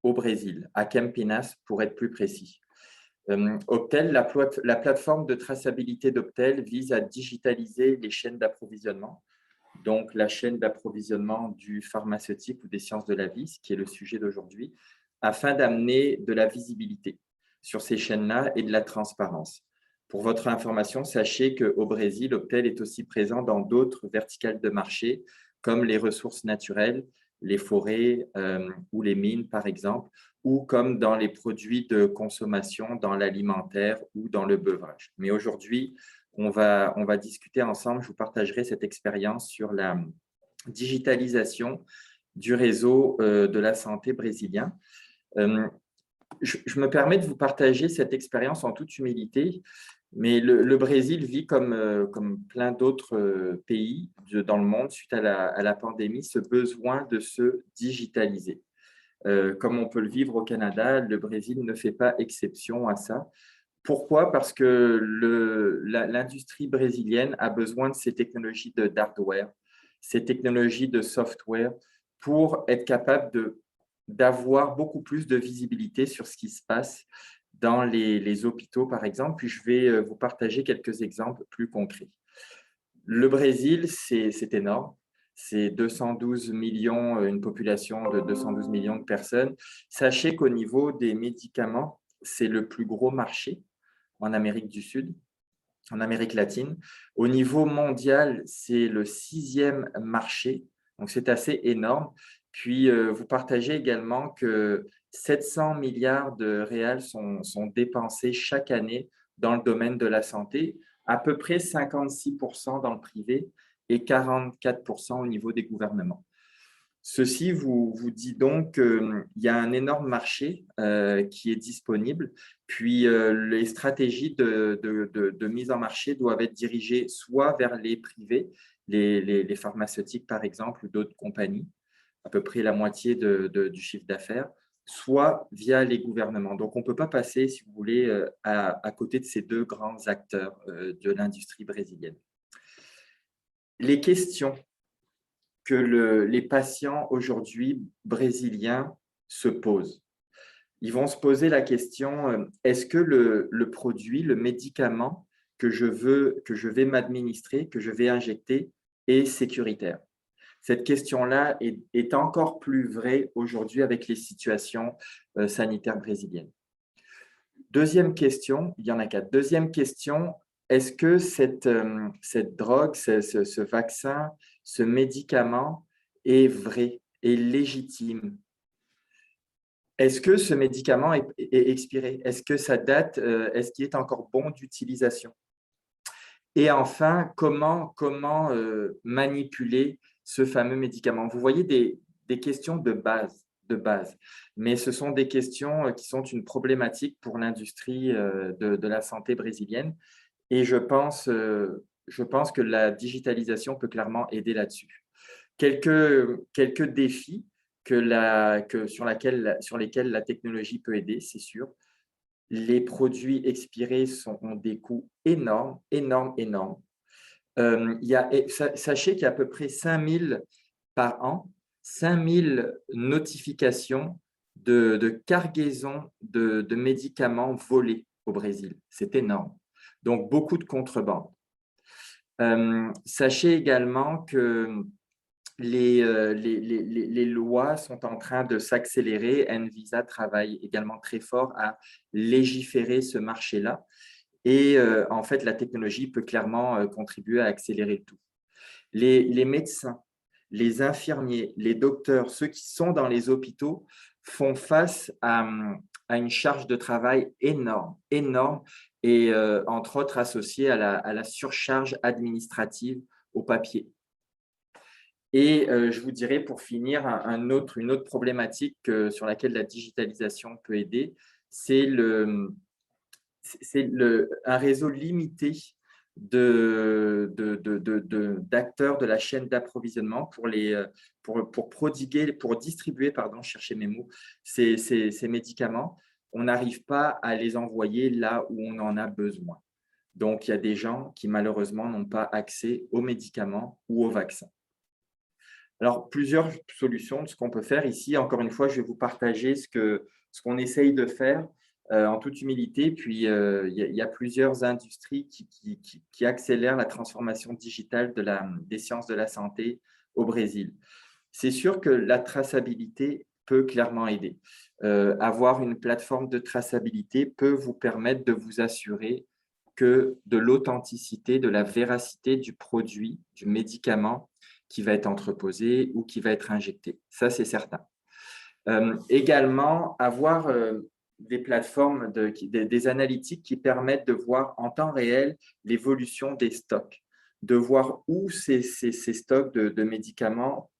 au Brésil, à Campinas pour être plus précis. Optel, la plateforme de traçabilité d'Optel vise à digitaliser les chaînes d'approvisionnement, donc la chaîne d'approvisionnement du pharmaceutique ou des sciences de la vie, ce qui est le sujet d'aujourd'hui, afin d'amener de la visibilité sur ces chaînes-là et de la transparence. Pour votre information, sachez qu'au Brésil, Optel est aussi présent dans d'autres verticales de marché, comme les ressources naturelles, les forêts ou les mines, par exemple, ou comme dans les produits de consommation, dans l'alimentaire ou dans le beurrage. Mais aujourd'hui, on va discuter ensemble, je vous partagerai cette expérience sur la digitalisation du réseau de la santé brésilien. Je me permets de vous partager cette expérience en toute humilité, mais le Brésil vit comme plein d'autres pays dans le monde suite à la pandémie ce besoin de se digitaliser. Comme on peut le vivre au Canada, le Brésil ne fait pas exception à ça. Pourquoi? Parce que l'industrie brésilienne a besoin de ces technologies d'hardware, ces technologies de software pour être capable d'avoir beaucoup plus de visibilité sur ce qui se passe dans les hôpitaux, par exemple. Puis je vais vous partager quelques exemples plus concrets. Le Brésil, c'est énorme. C'est 212 millions, une population de 212 millions de personnes. Sachez qu'au niveau des médicaments, c'est le plus gros marché en Amérique du Sud, en Amérique latine. Au niveau mondial, c'est le 6e marché, donc c'est assez énorme. Puis, vous partagez également que 700 milliards de réals sont dépensés chaque année dans le domaine de la santé, à peu près 56% dans le privé et 44% au niveau des gouvernements. Ceci vous dit donc qu'il y a un énorme marché qui est disponible, puis les stratégies de mise en marché doivent être dirigées soit vers les privés, les pharmaceutiques par exemple, ou d'autres compagnies, à peu près la moitié du chiffre d'affaires, soit via les gouvernements. Donc, on ne peut pas passer, si vous voulez, à côté de ces deux grands acteurs de l'industrie brésilienne. Les questions que les patients aujourd'hui brésiliens se posent. Ils vont se poser la question, est-ce que le produit, le médicament que je vais m'administrer, que je vais injecter, est sécuritaire? Cette question-là est encore plus vraie aujourd'hui avec les situations sanitaires brésiliennes. Deuxième question, il y en a 4. Deuxième question, est-ce que cette drogue, ce vaccin, ce médicament est vrai, est légitime? Est-ce que ce médicament est expiré? Est-ce que ça date? Est-ce qu'il est encore bon d'utilisation? Et enfin, comment manipuler ce fameux médicament? Vous voyez des questions de base, mais ce sont des questions qui sont une problématique pour l'industrie de la santé brésilienne. Et je pense que la digitalisation peut clairement aider là-dessus. Quelques défis sur lesquels la technologie peut aider, c'est sûr. Les produits expirés ont des coûts énormes, énormes, énormes. Sachez qu'il y a à peu près 5000 par an, 5000 notifications de cargaison de médicaments volés au Brésil. C'est énorme. Donc, beaucoup de contrebande. Sachez également que les lois sont en train de s'accélérer. Anvisa travaille également très fort à légiférer ce marché-là. Et en fait, la technologie peut clairement contribuer à accélérer le tout. Les médecins, les infirmiers, les docteurs, ceux qui sont dans les hôpitaux font face à une charge de travail énorme, énorme, et entre autres associée à la surcharge administrative au papier. Et je vous dirais pour finir, une autre problématique sur laquelle la digitalisation peut aider, c'est un réseau limité d'acteurs de la chaîne d'approvisionnement pour distribuer, chercher mes mots, ces médicaments. On n'arrive pas à les envoyer là où on en a besoin. Donc, il y a des gens qui malheureusement n'ont pas accès aux médicaments ou aux vaccins. Alors, plusieurs solutions de ce qu'on peut faire ici. Encore une fois, je vais vous partager ce qu'on essaye de faire en toute humilité. Puis, il y a plusieurs industries qui accélèrent la transformation digitale des sciences de la santé au Brésil. C'est sûr que la traçabilité peut clairement aider. Avoir une plateforme de traçabilité peut vous permettre de vous assurer de l'authenticité, de la véracité du produit, du médicament qui va être entreposé ou qui va être injecté. Ça, c'est certain. Également, avoir des plateformes, des analytiques qui permettent de voir en temps réel l'évolution des stocks, de voir où ces stocks de médicaments,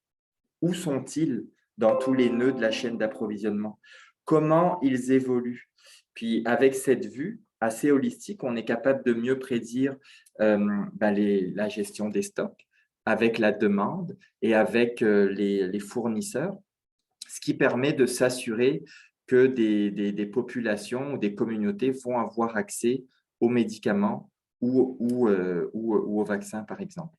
où sont-ils dans tous les nœuds de la chaîne d'approvisionnement, comment ils évoluent. Puis, avec cette vue assez holistique, on est capable de mieux prédire la gestion des stocks, avec la demande et avec les fournisseurs, ce qui permet de s'assurer que des populations ou des communautés vont avoir accès aux médicaments ou aux vaccins, par exemple.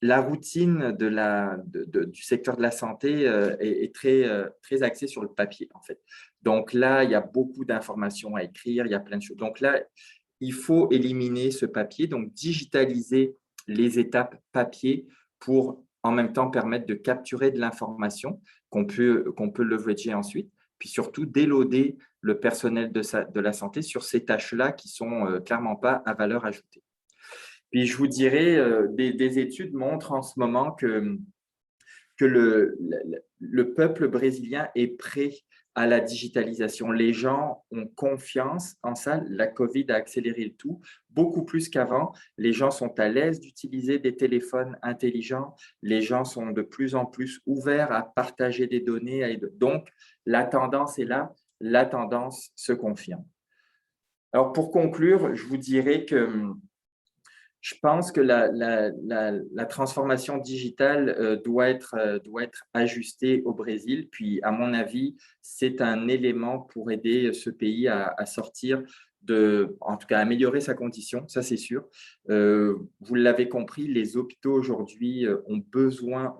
La routine du secteur de la santé est très axée sur le papier, en fait. Donc là, il y a beaucoup d'informations à écrire, il y a plein de choses. Donc là, il faut éliminer ce papier, donc digitaliser les étapes papier pour en même temps permettre de capturer de l'information qu'on peut leverager ensuite, puis surtout déloader le personnel de la santé sur ces tâches-là qui ne sont clairement pas à valeur ajoutée. Puis je vous dirais, des études montrent en ce moment que le peuple brésilien est prêt à la digitalisation. Les gens ont confiance en ça. La COVID a accéléré le tout beaucoup plus qu'avant. Les gens sont à l'aise d'utiliser des téléphones intelligents. Les gens sont de plus en plus ouverts à partager des données. Donc, la tendance est là. La tendance se confirme. Alors, pour conclure, je vous dirais que je pense que la transformation digitale doit être ajustée au Brésil. Puis, à mon avis, c'est un élément pour aider ce pays à sortir en tout cas, améliorer sa condition, ça c'est sûr. Vous l'avez compris, les hôpitaux aujourd'hui ont besoin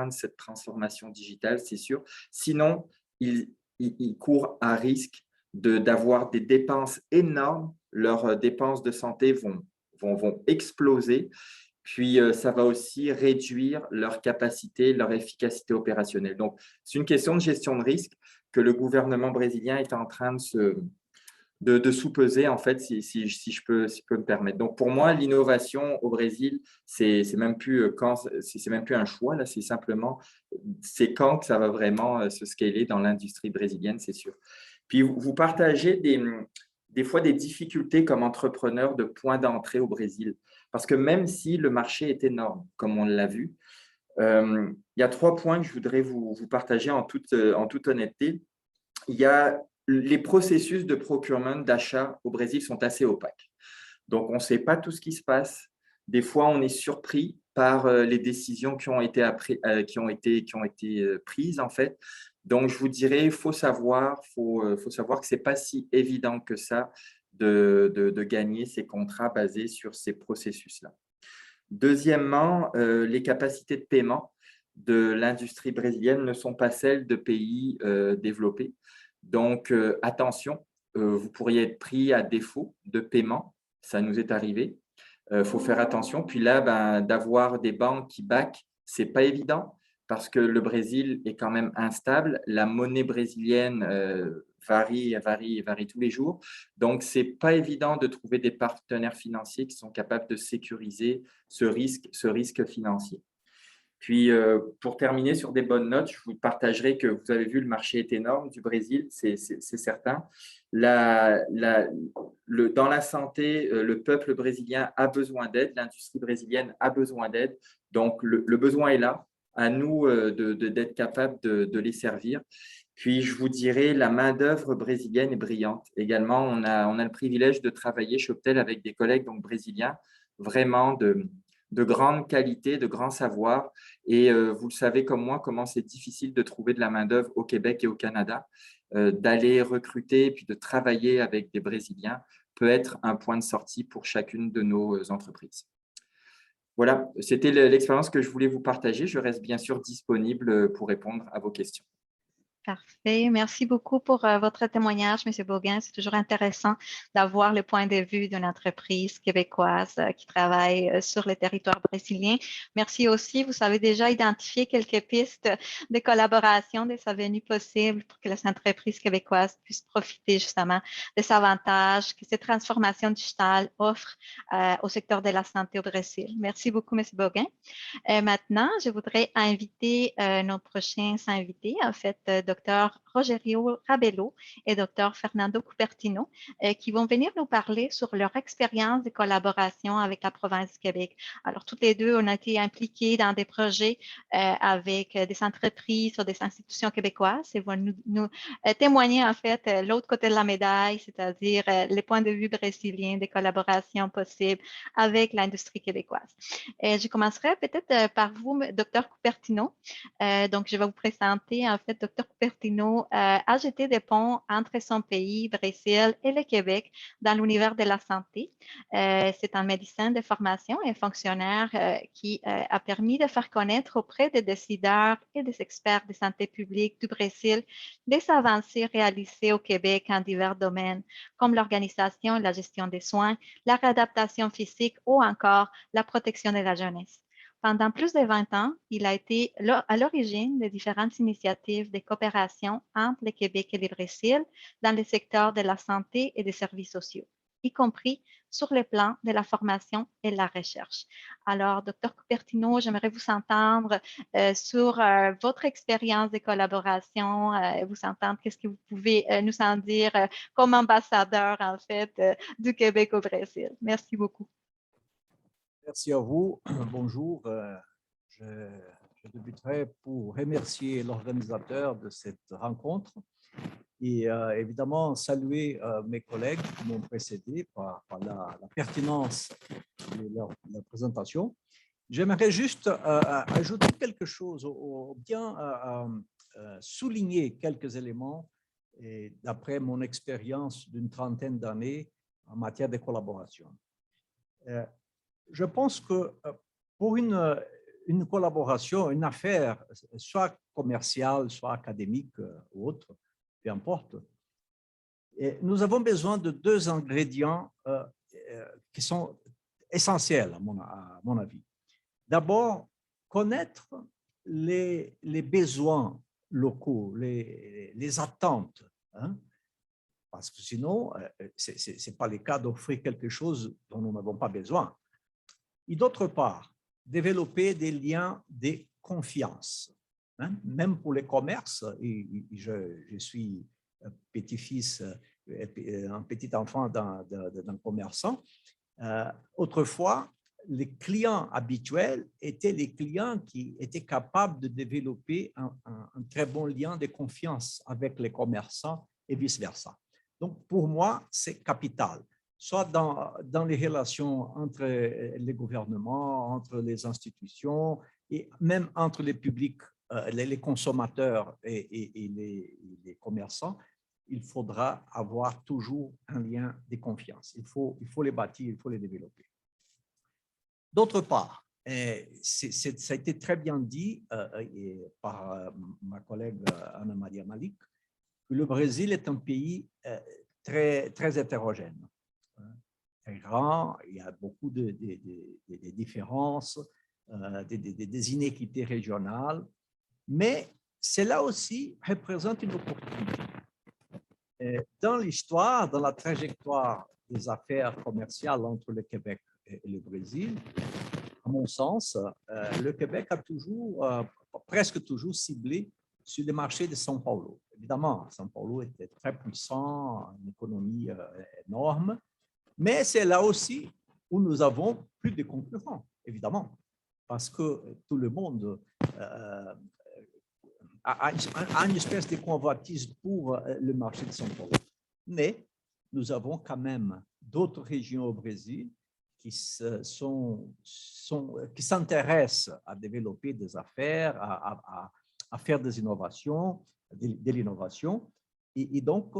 de cette transformation digitale, c'est sûr. Sinon, ils courent à risque d'avoir des dépenses énormes. Leurs dépenses de santé vont exploser, puis ça va aussi réduire leur capacité, leur efficacité opérationnelle. Donc, c'est une question de gestion de risque que le gouvernement brésilien est en train de sous-peser, en fait, si je peux me permettre. Donc, pour moi, l'innovation au Brésil, c'est même plus un choix, là, c'est simplement, c'est quand que ça va vraiment se scaler dans l'industrie brésilienne, c'est sûr. Puis, vous partagez des fois des difficultés comme entrepreneur de point d'entrée au Brésil. Parce que même si le marché est énorme, comme on l'a vu, il y a 3 points que je voudrais vous partager en toute honnêteté. Il y a les processus de procurement, d'achat au Brésil sont assez opaques. Donc, on ne sait pas tout ce qui se passe. Des fois, on est surpris par les décisions qui ont été prises, en fait. Donc, je vous dirais, il faut savoir que ce n'est pas si évident que ça de gagner ces contrats basés sur ces processus-là. Deuxièmement, les capacités de paiement de l'industrie brésilienne ne sont pas celles de pays développés. Donc, attention, vous pourriez être pris à défaut de paiement. Ça nous est arrivé. Faut faire attention. Puis là, d'avoir des banques qui backent, ce n'est pas évident parce que le Brésil est quand même instable. La monnaie brésilienne varie tous les jours. Donc, ce n'est pas évident de trouver des partenaires financiers qui sont capables de sécuriser ce risque financier. Puis, pour terminer sur des bonnes notes, je vous partagerai que vous avez vu, le marché est énorme du Brésil, c'est certain. Dans la santé, le peuple brésilien a besoin d'aide, l'industrie brésilienne a besoin d'aide. Donc, le besoin est là. À nous d'être capables de les servir. Puis, je vous dirais, la main-d'œuvre brésilienne est brillante. Également, on a le privilège de travailler chez Optel avec des collègues donc, brésiliens, vraiment de grande qualité, de grand savoir. Et vous le savez comme moi, comment c'est difficile de trouver de la main-d'œuvre au Québec et au Canada. D'aller recruter puis de travailler avec des Brésiliens peut être un point de sortie pour chacune de nos entreprises. Voilà, c'était l'expérience que je voulais vous partager. Je reste bien sûr disponible pour répondre à vos questions. Parfait. Merci beaucoup pour votre témoignage, M. Beaugain. C'est toujours intéressant d'avoir le point de vue d'une entreprise québécoise qui travaille sur le territoire brésilien. Merci aussi. Vous avez déjà identifié quelques pistes de collaboration, des avenues possibles pour que les entreprises québécoises puissent profiter justement des avantages que cette transformation digitale offre au secteur de la santé au Brésil. Merci beaucoup, M. Beaugain. Maintenant, je voudrais inviter nos prochains invités, en fait, Dr. Rogerio Rabello et Dr. Fernando Cupertino, qui vont venir nous parler sur leur expérience de collaboration avec la province du Québec. Alors, toutes les deux, on a été impliqués dans des projets avec des entreprises ou des institutions québécoises et vont nous témoigner, en fait, l'autre côté de la médaille, c'est-à-dire les points de vue brésiliens des collaborations possibles avec l'industrie québécoise. Et je commencerai peut-être par vous, Dr. Cupertino. Donc, je vais vous présenter, en fait, Dr. Cupertino a jeté des ponts entre son pays, Brésil, et le Québec dans l'univers de la santé. C'est un médecin de formation et fonctionnaire qui a permis de faire connaître auprès des décideurs et des experts de santé publique du Brésil des avancées réalisées au Québec en divers domaines, comme l'organisation et la gestion des soins, la réadaptation physique ou encore la protection de la jeunesse. Pendant plus de 20 ans, il a été à l'origine de différentes initiatives de coopération entre le Québec et le Brésil dans le secteur de la santé et des services sociaux, y compris sur le plan de la formation et la recherche. Alors, Dr. Coubertino, j'aimerais vous entendre sur votre expérience de collaboration, vous entendre qu'est-ce que vous pouvez nous en dire comme ambassadeur, en fait, du Québec au Brésil. Merci beaucoup. Merci à vous. Bonjour. Je débuterai pour remercier l'organisateur de cette rencontre et évidemment saluer mes collègues qui m'ont précédé par la pertinence de leur présentation. J'aimerais juste ajouter quelque chose ou bien souligner quelques éléments d'après mon expérience d'une trentaine d'années en matière de collaboration. Je pense que pour une collaboration, une affaire, soit commerciale, soit académique ou autre, peu importe, nous avons besoin de deux ingrédients qui sont essentiels à mon avis. D'abord, connaître les besoins locaux, les attentes, hein, parce que sinon, ce n'est pas le cas d'offrir quelque chose dont nous n'avons pas besoin. Et d'autre part, développer des liens de confiance, hein, même pour les commerces. Et je suis un petit-fils, un petit enfant d'un commerçant. Autrefois, les clients habituels étaient les clients qui étaient capables de développer un très bon lien de confiance avec les commerçants et vice-versa. Donc, pour moi, c'est capital, soit dans les relations entre les gouvernements, entre les institutions et même entre les publics, les consommateurs et les commerçants. Il faudra avoir toujours un lien de confiance. Il faut les bâtir, il faut les développer. D'autre part, ça a été très bien dit par ma collègue Ana Maria Malik, que le Brésil est un pays très, très hétérogène, très grand, il y a beaucoup de différences, des inéquités régionales, mais cela aussi représente une opportunité. Dans l'histoire, dans la trajectoire des affaires commerciales entre le Québec et le Brésil, à mon sens, le Québec a toujours, presque toujours ciblé sur le marché de São Paulo. Évidemment, São Paulo était très puissant, une économie énorme, mais c'est là aussi où nous avons plus de concurrents, évidemment, parce que tout le monde a une espèce de convoitise pour le marché de São Paulo. Mais nous avons quand même d'autres régions au Brésil qui s'intéressent à développer des affaires, à faire des innovations, de l'innovation. Et donc,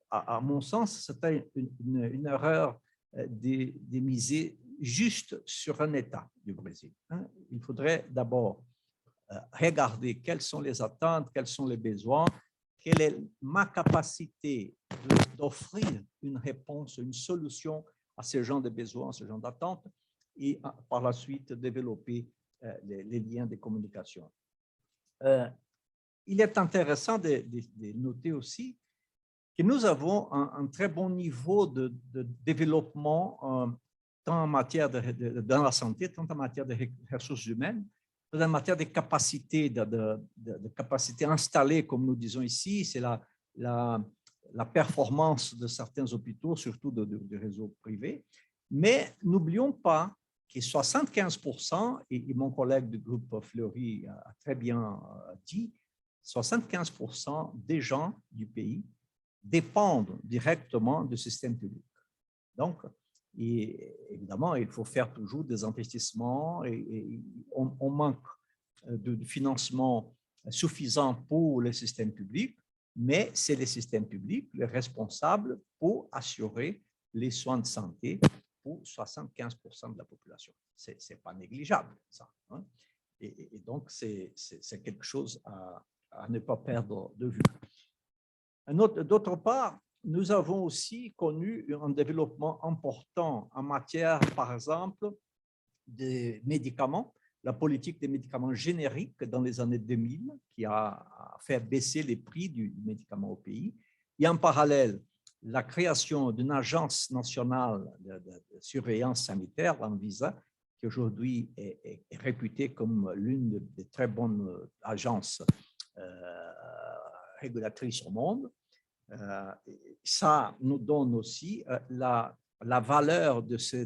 à mon sens, c'était une erreur de miser juste sur un État du Brésil. Il faudrait d'abord regarder quelles sont les attentes, quels sont les besoins, quelle est ma capacité d'offrir une réponse, une solution à ce genre de besoins, à ce genre d'attentes, et par la suite développer les liens de communication. Il est intéressant de noter aussi que nous avons un très bon niveau de développement tant en matière dans la santé, tant en matière de ressources humaines, en matière de capacité, de capacité installée, comme nous disons ici, c'est la performance de certains hôpitaux, surtout de réseaux privés. Mais n'oublions pas que 75%, et mon collègue du groupe Fleury a très bien dit, 75% des gens du pays dépendent directement du système public. Donc, et évidemment, il faut faire toujours des investissements et on manque de financement suffisant pour le système public, mais c'est le système public le responsable pour assurer les soins de santé pour 75% de la population. Ce n'est pas négligeable, ça. Hein? Et donc, c'est quelque chose à ne pas perdre de vue. D'autre part, nous avons aussi connu un développement important en matière, par exemple, des médicaments, la politique des médicaments génériques dans les années 2000, qui a fait baisser les prix du médicament au pays. Et en parallèle, la création d'une agence nationale de surveillance sanitaire, l'ANVISA, qui aujourd'hui est réputée comme l'une des très bonnes agences régulatrices au monde. Ça nous donne aussi la valeur de ce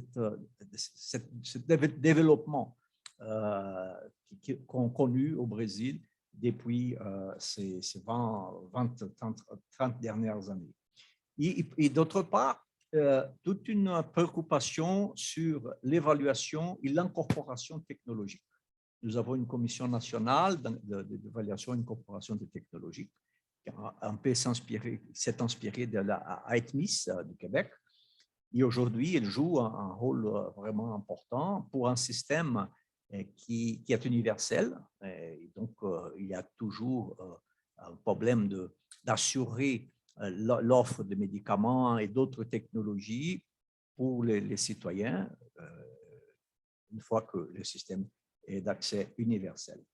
développement qu'on a connu au Brésil depuis ces 30 dernières années. Et d'autre part, toute une préoccupation sur l'évaluation et l'incorporation technologique. Nous avons une commission nationale d'évaluation et d'incorporation des technologies qui s'est inspirée de la AETMIS du Québec. Et aujourd'hui, elle joue un rôle vraiment important pour un système qui est universel. Et donc, il y a toujours un problème d'assurer l'offre de médicaments et d'autres technologies pour les citoyens une fois que le système est d'accès universel.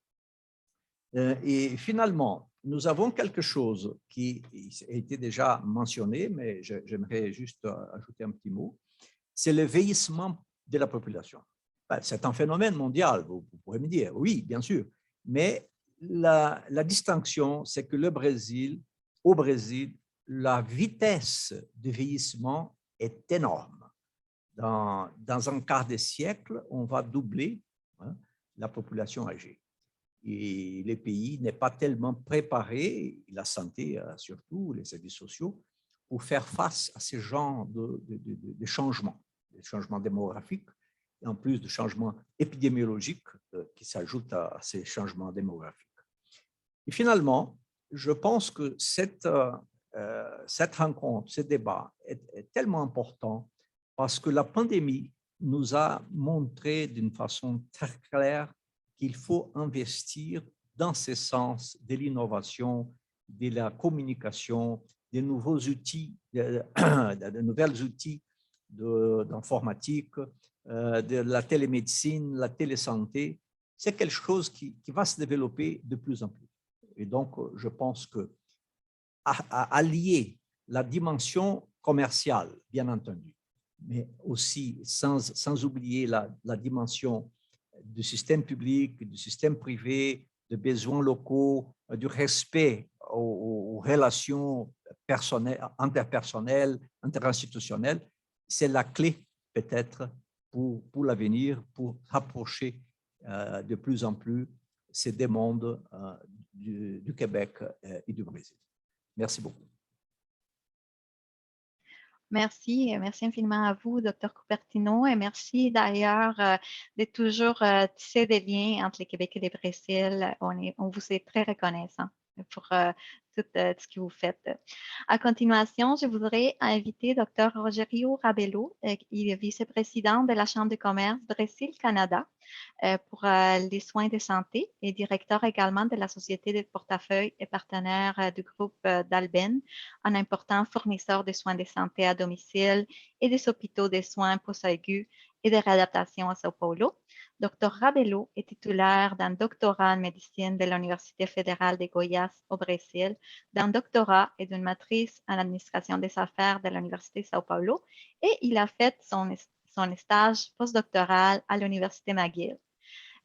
Et finalement, nous avons quelque chose qui a été déjà mentionné, mais j'aimerais juste ajouter un petit mot. C'est le vieillissement de la population. C'est un phénomène mondial, vous pourrez me dire, oui, bien sûr, mais la distinction, c'est que au Brésil, la vitesse de vieillissement est énorme. Dans un quart de siècle, on va doubler la population âgée. Et les pays n'est pas tellement préparé, la santé surtout, les services sociaux, pour faire face à ces genres de changements, des changements démographiques, et en plus de changements épidémiologiques qui s'ajoutent à ces changements démographiques. Et finalement, je pense que cette rencontre, ce débat est tellement important parce que la pandémie nous a montré d'une façon très claire qu'il faut investir dans ce sens de l'innovation, de la communication, des nouveaux outils, de nouvelles outils d'informatique, de la télémédecine, la télésanté. C'est quelque chose qui va se développer de plus en plus. Et donc, je pense que allier la dimension commerciale, bien entendu, mais aussi sans oublier la dimension du système public, du système privé, des besoins locaux, du respect aux relations interpersonnelles, interinstitutionnelles, c'est la clé peut-être pour l'avenir, pour rapprocher de plus en plus ces deux mondes du Québec et du Brésil. Merci beaucoup. Merci infiniment à vous, Dr. Coupertino, et merci d'ailleurs de toujours tisser des liens entre le Québec et le Brésil. On vous est très reconnaissant pour tout ce que vous faites. À continuation, je voudrais inviter Dr. Rogério Rabelo, il est vice-président de la Chambre de commerce Brésil-Canada pour les soins de santé et directeur également de la Société de portefeuille et partenaire du groupe d'Alben, un important fournisseur de soins de santé à domicile et des hôpitaux de soins post-aigus et de réadaptation à São Paulo. Dr. Rabelo est titulaire d'un doctorat en médecine de l'Université fédérale de Goiás au Brésil, d'un doctorat et d'une maîtrise en administration des affaires de l'Université de São Paulo, et il a fait son stage postdoctoral à l'Université McGill.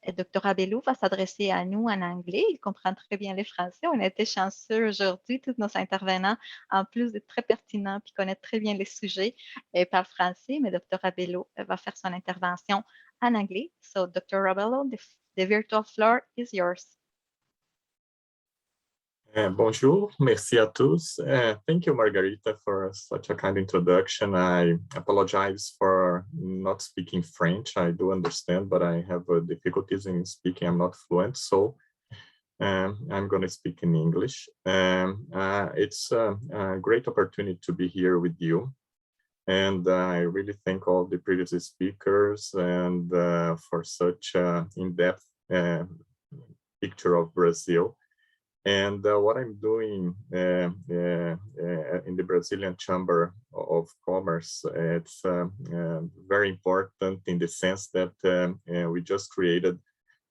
Dr. Rabelo va s'adresser à nous en anglais. Il comprend très bien le français. On a été chanceux aujourd'hui. Tous nos intervenants, en plus de très pertinents puis connaissent très bien les sujets, parlent français, mais Dr. Rabelo va faire son intervention en anglais. So, Dr. Rabelo, the virtual floor is yours. Bonjour, merci à tous. Thank you, Margarita, for such a kind introduction. I apologize for not speaking French. I do understand, but I have difficulties in speaking. I'm not fluent, so I'm going to speak in English. It's a great opportunity to be here with you. And I really thank all the previous speakers and for such in-depth picture of Brazil. And what I'm doing in the Brazilian Chamber of Commerce, it's very important in the sense that we just created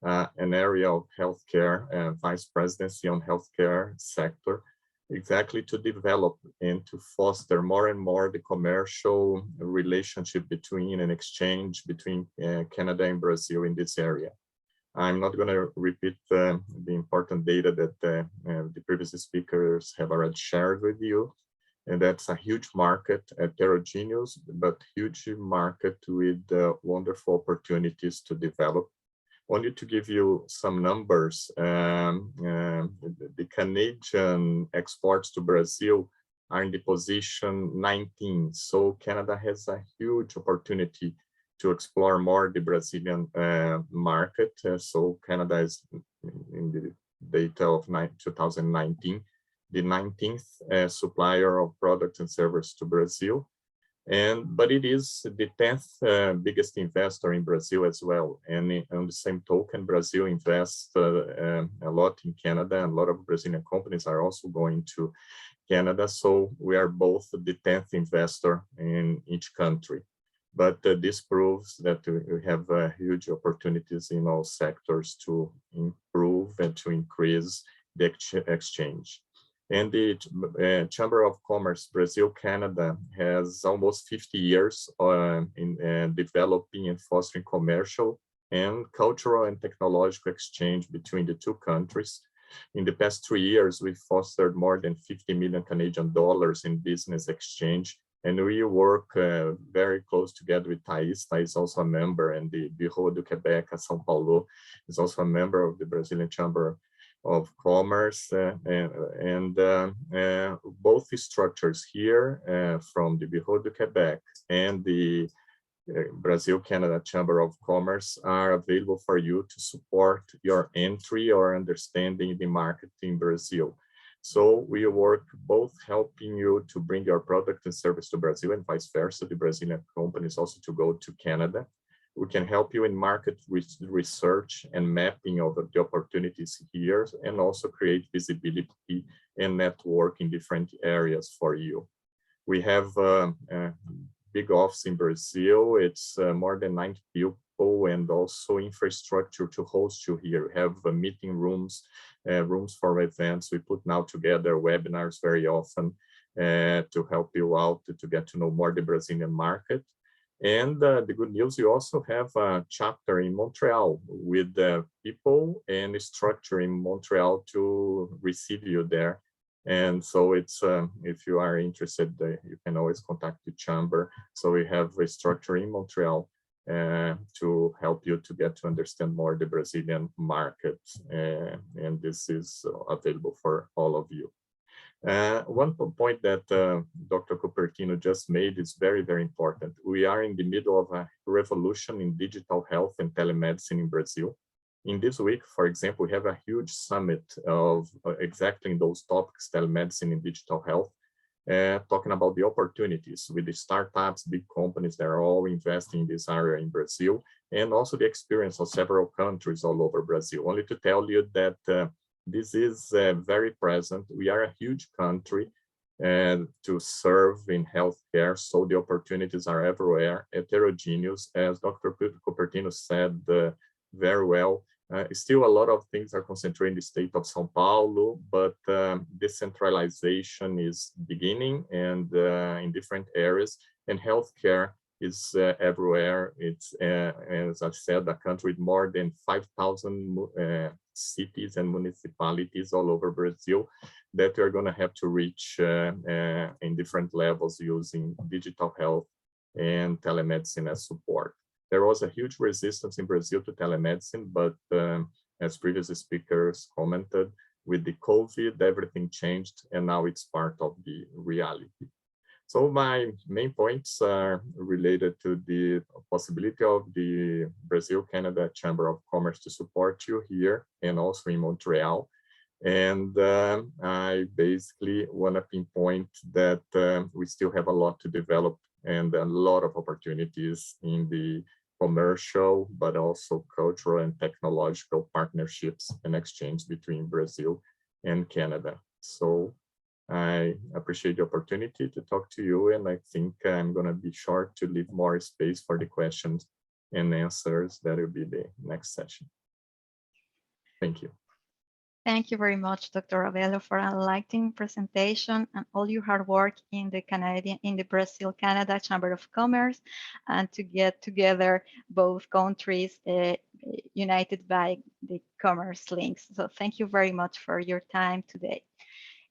an area of healthcare, vice presidency on healthcare sector. exactly to develop and to foster more and more the commercial relationship between and exchange between Canada and Brazil in this area. I'm not going to repeat the important data that the previous speakers have already shared with you. And that's a huge market, heterogeneous, but huge market with wonderful opportunities to develop. Only to give you some numbers, the Canadian exports to Brazil are in the position 19. So Canada has a huge opportunity to explore more the Brazilian market. So Canada is in the data of 2019, the 19th supplier of products and services to Brazil. But it is the 10th biggest investor in Brazil as well. And on the same token, Brazil invests a lot in Canada, and a lot of Brazilian companies are also going to Canada. So we are both the 10th investor in each country. But this proves that we have huge opportunities in all sectors to improve and to increase the exchange. And the Chamber of Commerce Brazil-Canada has almost 50 years in developing and fostering commercial and cultural and technological exchange between the two countries. In the past 3 years, we fostered more than 50 million Canadian dollars in business exchange. And we work very close together with Thais. Thais is also a member, and the Bureau do Québec at São Paulo is also a member of the Brazilian Chamber of Commerce, and both structures here from the Bureau de Quebec and the Brazil-Canada Chamber of Commerce are available for you to support your entry or understanding the market in Brazil. So we work both helping you to bring your product and service to Brazil and vice versa, the Brazilian companies also to go to Canada. We can help you in market research and mapping of the opportunities here, and also create visibility and network in different areas for you. We have a big office in Brazil. It's more than 90 people, and also infrastructure to host you here. We have meeting rooms, rooms for events. We put now together webinars very often to help you out to get to know more the Brazilian market. And the good news, you also have a chapter in Montreal with people and structure in Montreal to receive you there. And so it's, if you are interested, you can always contact the chamber. So we have a structure in Montreal to help you to get to understand more the Brazilian market. And this is available for all of you. One point that Dr. Cupertino just made is very, very important. We are in the middle of a revolution in digital health and telemedicine in Brazil. In this week, for example, we have a huge summit of exactly those topics, telemedicine and digital health, talking about the opportunities with the startups, big companies that are all investing in this area in Brazil, and also the experience of several countries all over Brazil. Only to tell you that this is very present. We are a huge country to serve in healthcare, so the opportunities are everywhere, heterogeneous, as Dr. Cupertino said very well. Still a lot of things are concentrated in the state of São Paulo, but decentralization is beginning and in different areas, and healthcare is everywhere. It's, as I said, a country with more than 5,000 cities and municipalities all over Brazil that we're going to have to reach in different levels using digital health and telemedicine as support. There was a huge resistance in Brazil to telemedicine, but as previous speakers commented, with the COVID, everything changed, and now it's part of the reality. So my main points are related to the possibility of the Brazil-Canada Chamber of Commerce to support you here and also in Montreal. And I basically want to pinpoint that we still have a lot to develop and a lot of opportunities in the commercial, but also cultural and technological partnerships and exchange between Brazil and Canada. So I appreciate the opportunity to talk to you, and I think I'm going to be sure to leave more space for the questions and answers. That will be the next session. Thank you. Thank you very much, Dr. Ravello, for an enlightening presentation and all your hard work in the Brazil-Canada Chamber of Commerce, and to get together both countries united by the commerce links. So thank you very much for your time today.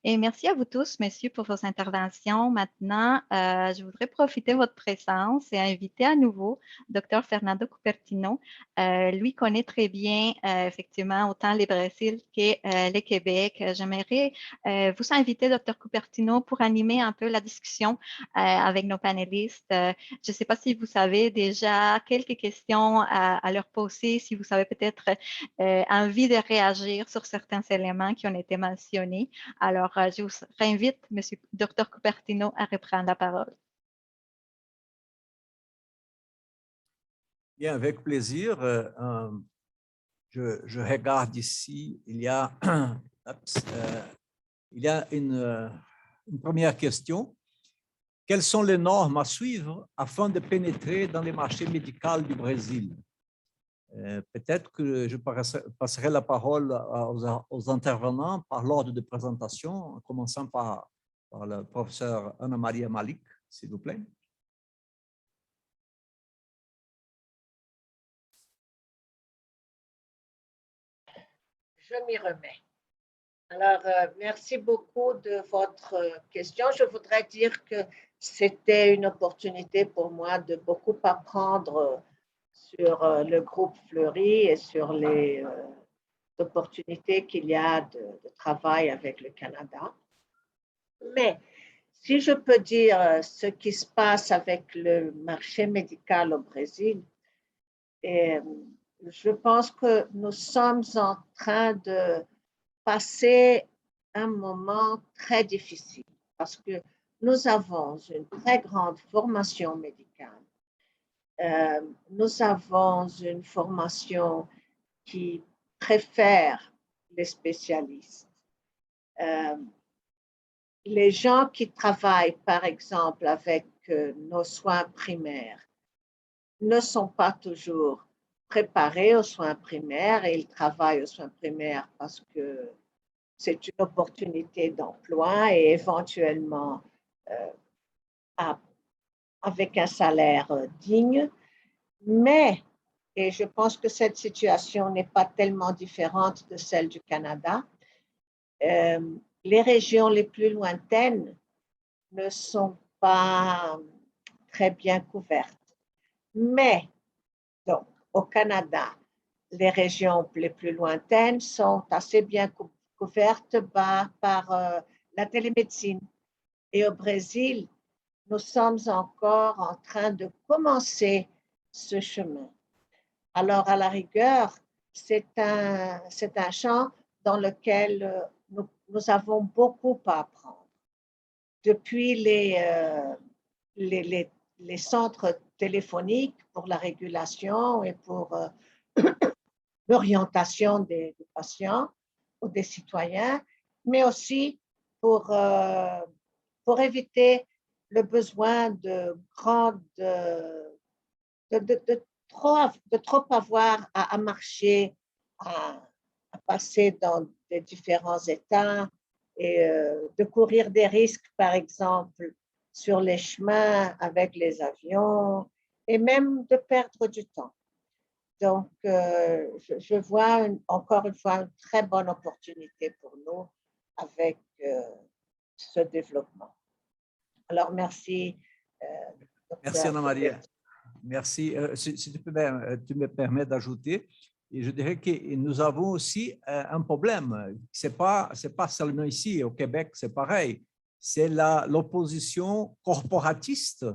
Et merci à vous tous, messieurs, pour vos interventions. Maintenant, je voudrais profiter de votre présence et inviter à nouveau Dr. Fernando Cupertino. Lui connaît très bien, effectivement, autant le Brésil que le Québec. J'aimerais vous inviter, Dr. Cupertino, pour animer un peu la discussion avec nos panélistes. Je ne sais pas si vous avez déjà quelques questions à leur poser, si vous avez peut-être envie de réagir sur certains éléments qui ont été mentionnés. Alors, je vous réinvite, Monsieur Dr. Cupertino, à reprendre la parole. Bien, avec plaisir. Je regarde ici, il y a une première question. Quelles sont les normes à suivre afin de pénétrer dans les marchés médicaux du Brésil? Peut-être que je passerai la parole aux intervenants par l'ordre de présentation, en commençant par le professeur Ana Maria Malik, s'il vous plaît. Je m'y remets. Alors, merci beaucoup de votre question. Je voudrais dire que c'était une opportunité pour moi de beaucoup apprendre sur le groupe Fleury et sur les opportunités qu'il y a de travail avec le Canada. Mais si je peux dire ce qui se passe avec le marché médical au Brésil, je pense que nous sommes en train de passer un moment très difficile parce que nous avons une très grande formation médicale. Nous avons une formation qui préfère les spécialistes. Les gens qui travaillent, par exemple, avec nos soins primaires ne sont pas toujours préparés aux soins primaires et ils travaillent aux soins primaires parce que c'est une opportunité d'emploi et éventuellement avec un salaire digne. Mais, et je pense que cette situation n'est pas tellement différente de celle du Canada, les régions les plus lointaines ne sont pas très bien couvertes. Mais, donc, au Canada, les régions les plus lointaines sont assez bien couvertes par la télémédecine. Et au Brésil, nous sommes encore en train de commencer ce chemin. Alors, à la rigueur, c'est un champ dans lequel nous avons beaucoup à apprendre. Depuis les centres téléphoniques pour la régulation et pour l'orientation des patients ou des citoyens, mais aussi pour éviter le besoin de trop avoir à marcher, à passer dans des différents états et de courir des risques, par exemple, sur les chemins avec les avions et même de perdre du temps. Donc, je vois encore une fois une très bonne opportunité pour nous avec ce développement. Alors, merci. Merci, Ana Maria. Merci. Si tu me permets d'ajouter, et je dirais que nous avons aussi un problème. Ce n'est pas seulement ici, au Québec, c'est pareil. C'est l'opposition corporatiste,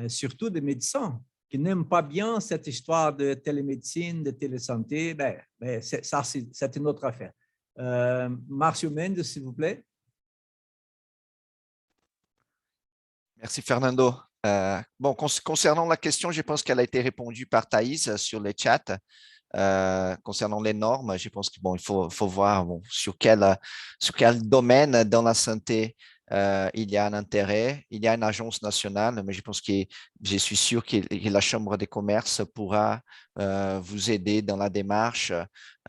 surtout des médecins, qui n'aiment pas bien cette histoire de télémédecine, de télésanté. Ça, c'est une autre affaire. Márcio Mendes, s'il vous plaît. Merci, Fernando. Bon, concernant la question, je pense qu'elle a été répondue par Thaïs sur le chat. Concernant les normes, je pense qu'il faut voir sur quel domaine dans la santé il y a un intérêt, il y a une agence nationale, mais je pense que je suis sûr que la Chambre des commerces pourra vous aider dans la démarche.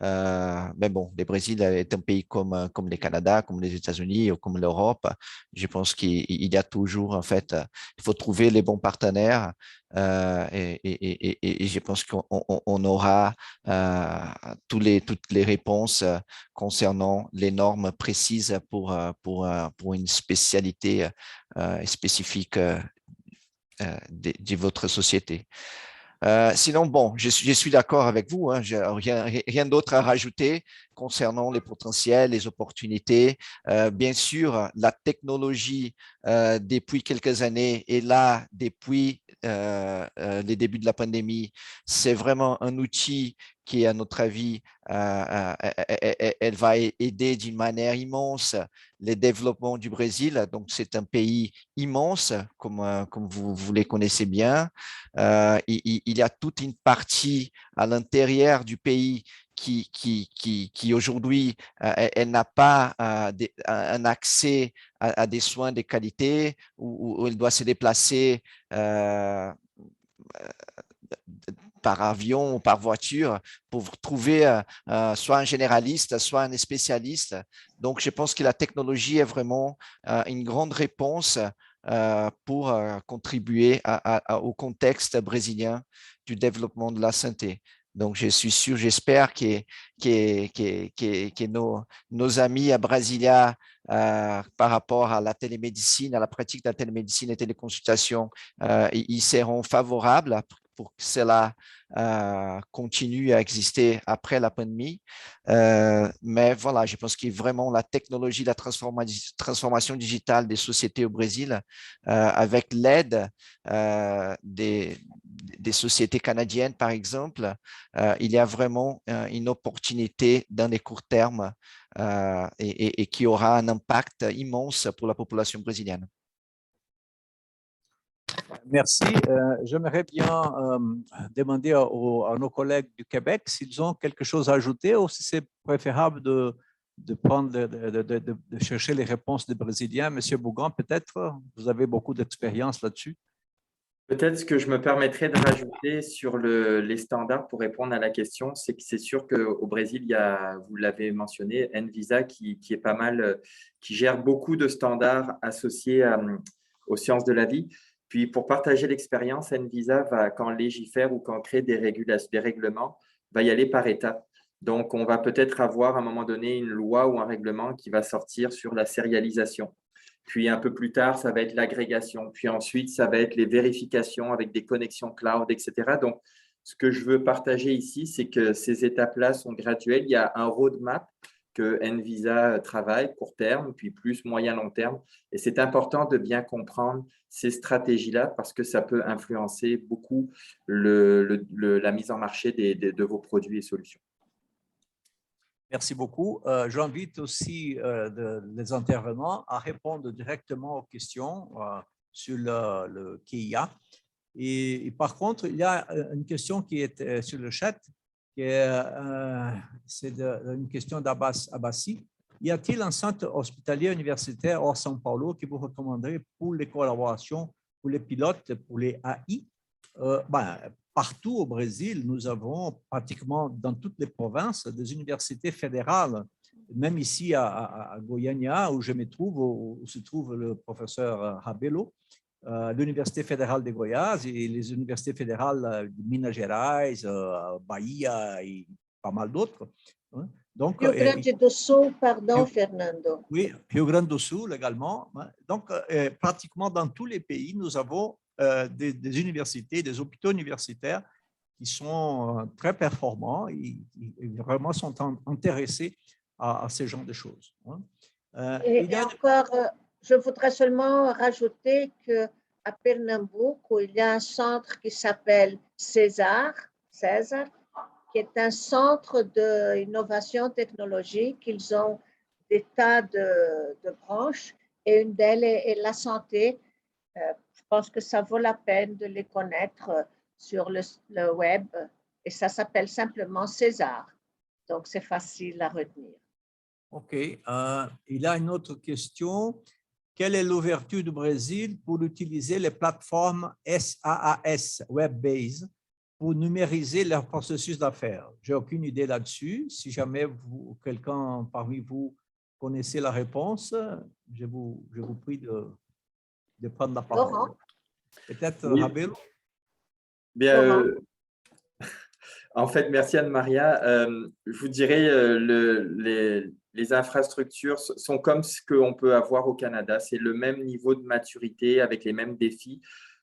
Mais bon, le Brésil est un pays comme le Canada, comme les États-Unis ou comme l'Europe. Je pense qu'il y a toujours, en fait, il faut trouver les bons partenaires et je pense qu'on aura toutes les réponses concernant les normes précises pour une spécialité spécifique de votre société. Sinon, bon, je suis d'accord avec vous. Hein, rien d'autre à rajouter concernant les potentiels, les opportunités. Bien sûr, la technologie depuis quelques années et là, depuis les débuts de la pandémie, c'est vraiment un outil qui, à notre avis, elle va aider d'une manière immense le développement du Brésil. Donc, c'est un pays immense, comme vous les connaissez bien. Il y a toute une partie à l'intérieur du pays qui aujourd'hui, elle n'a pas un accès à des soins de qualité, où elle doit se déplacer par avion ou par voiture pour trouver soit un généraliste, soit un spécialiste. Donc, je pense que la technologie est vraiment une grande réponse pour contribuer au contexte brésilien du développement de la santé. Donc, je suis sûr, j'espère que nos amis à Brasilia, par rapport à la télémédecine, à la pratique de la télémédecine et téléconsultation, ils seront favorables pour que cela continue à exister après la pandémie. Mais voilà, je pense que vraiment la technologie, la transformation digitale des sociétés au Brésil, avec l'aide des sociétés canadiennes, par exemple, il y a vraiment une opportunité dans les courts termes et qui aura un impact immense pour la population brésilienne. Merci. J'aimerais bien demander à nos collègues du Québec s'ils ont quelque chose à ajouter ou si c'est préférable de chercher les réponses des Brésiliens. Monsieur Bougan, peut-être, vous avez beaucoup d'expérience là-dessus. Peut-être ce que je me permettrais de rajouter sur les standards pour répondre à la question, c'est que c'est sûr qu'au Brésil, il y a, vous l'avez mentionné, Anvisa qui est pas mal, qui gère beaucoup de standards associés aux sciences de la vie. Puis pour partager l'expérience, Anvisa va, quand légifère ou quand crée des règlements, va y aller par étapes. Donc, on va peut-être avoir à un moment donné une loi ou un règlement qui va sortir sur la sérialisation. Puis un peu plus tard, ça va être l'agrégation. Puis ensuite, ça va être les vérifications avec des connexions cloud, etc. Donc, ce que je veux partager ici, c'est que ces étapes-là sont graduelles. Il y a un roadmap que Anvisa travaille, court terme, puis plus moyen long terme. Et c'est important de bien comprendre ces stratégies-là parce que ça peut influencer beaucoup la mise en marché de vos produits et solutions. Merci beaucoup. J'invite aussi les intervenants à répondre directement aux questions sur le KIA. Et par contre, il y a une question qui est sur le chat, c'est une question d'Abbas Abbassi. Y a-t-il un centre hospitalier universitaire hors São Paulo que vous recommanderez pour les collaborations, pour les pilotes, pour les AI? Partout au Brésil, nous avons pratiquement dans toutes les provinces des universités fédérales, même ici à Goiânia, où je me trouve, où se trouve le professeur Rabelo, l'Université fédérale de Goiás et les universités fédérales de Minas Gerais, Bahia et pas mal d'autres. Donc, Rio Grande do Sul, pardon, Fernando. Oui, Rio Grande do Sul également. Donc, pratiquement dans tous les pays, nous avons des universités, des hôpitaux universitaires qui sont très performants et vraiment sont intéressés à ce genre de choses. Et encore, je voudrais seulement rajouter qu'à Pernambuco, il y a un centre qui s'appelle César, qui est un centre d'innovation technologique. Ils ont des tas de branches et une d'elles est la santé. Je pense que ça vaut la peine de les connaître sur le web et ça s'appelle simplement César. Donc, c'est facile à retenir. OK. Il y a une autre question. quelle est l'ouverture du Brésil pour utiliser les plateformes SaaS, web-based, pour numériser leur processus d'affaires? J'ai aucune idée là-dessus. Si jamais quelqu'un parmi vous connaissez la réponse, je vous prie de prendre la parole. Laurent. Peut-être, Oui. Rabel? Bien, en fait, merci Anne-Maria. Je vous dirais, les infrastructures sont comme ce qu'on peut avoir au Canada. C'est le même niveau de maturité avec les mêmes défis.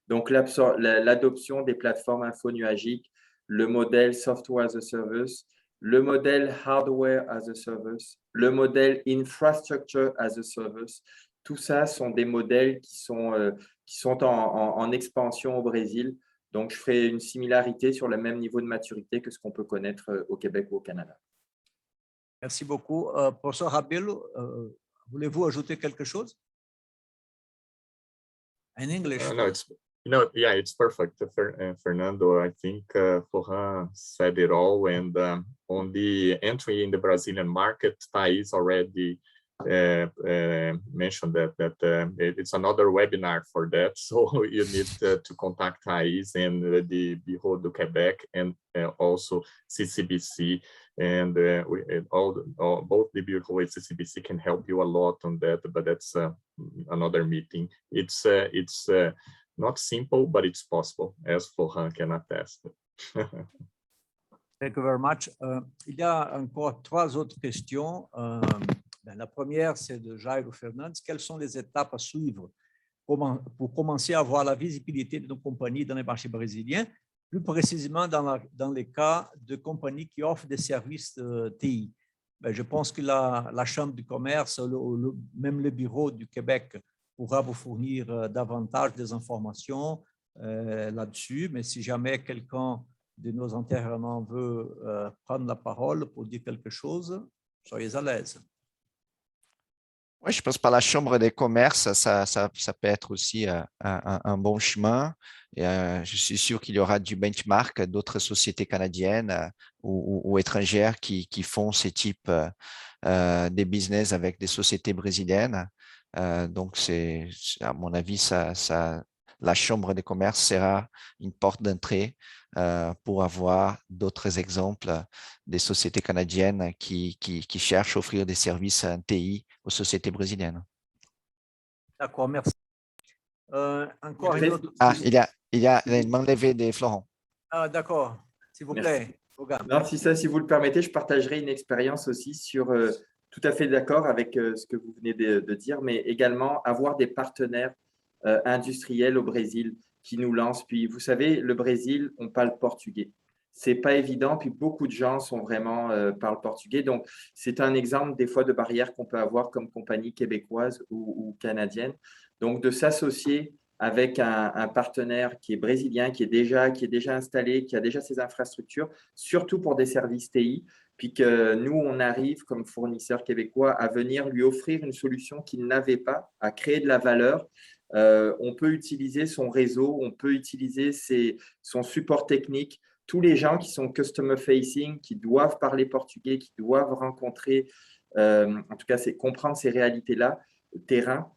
Donc, l'adoption des plateformes infonuagiques, le modèle Software as a Service, le modèle Hardware as a Service, le modèle Infrastructure as a Service, tout ça sont des modèles qui sont en expansion au Brésil. Donc, je ferai une similarité sur le même niveau de maturité que ce qu'on peut connaître au Québec ou au Canada. Merci beaucoup. Professeur Rabel, voulez-vous ajouter quelque chose? In English. No, yeah, it's perfect, Fernando. I think Florent said it all. And on the entry in the Brazilian market, Thais already mentioned that it's another webinar for that. So you need to contact Thais and the Bureau du Québec and also CCBC. And both the Bureau and CCBC can help you a lot on that, but that's another meeting. It's not simple, but it's possible, as Florent can attest. Thank you very much. Il y a encore 3 autres questions. La première, c'est de Jairo Fernandes. Quelles sont les étapes à suivre pour commencer à avoir la visibilité de nos compagnies dans les marchés brésiliens, plus précisément dans les cas de compagnies qui offrent des services de TI? Je pense que la Chambre du commerce, même le Bureau du Québec, pourra vous fournir davantage des informations là-dessus. Mais si jamais quelqu'un de nos intervenants veut prendre la parole pour dire quelque chose, soyez à l'aise. Oui, je pense par la Chambre des commerces, ça peut être aussi un bon chemin. Et, je suis sûr qu'il y aura du benchmark d'autres sociétés canadiennes ou étrangères qui font ces types des business avec des sociétés brésiliennes. Donc, à mon avis, la Chambre des commerces sera une porte d'entrée pour avoir d'autres exemples des sociétés canadiennes qui cherchent à offrir des services en TI aux sociétés brésiliennes. D'accord, merci. Encore une autre... Il y a une main levée de Florent. Ah, d'accord, s'il vous plaît. Non, si vous le permettez, je partagerai une expérience aussi sur, tout à fait d'accord avec ce que vous venez de dire, mais également avoir des partenaires industriels au Brésil qui nous lancent. Puis, vous savez, le Brésil, on parle portugais. Ce n'est pas évident, puis beaucoup de gens parlent portugais. Donc, c'est un exemple des fois de barrières qu'on peut avoir comme compagnie québécoise ou canadienne. Donc, de s'associer avec un partenaire qui est brésilien, qui est déjà installé, qui a déjà ses infrastructures, surtout pour des services TI, puis que nous, on arrive comme fournisseur québécois à venir lui offrir une solution qu'il n'avait pas, à créer de la valeur. On peut utiliser son réseau, on peut utiliser son support technique, tous les gens qui sont customer facing, qui doivent parler portugais, qui doivent rencontrer, en tout cas, c'est comprendre ces réalités-là, terrain.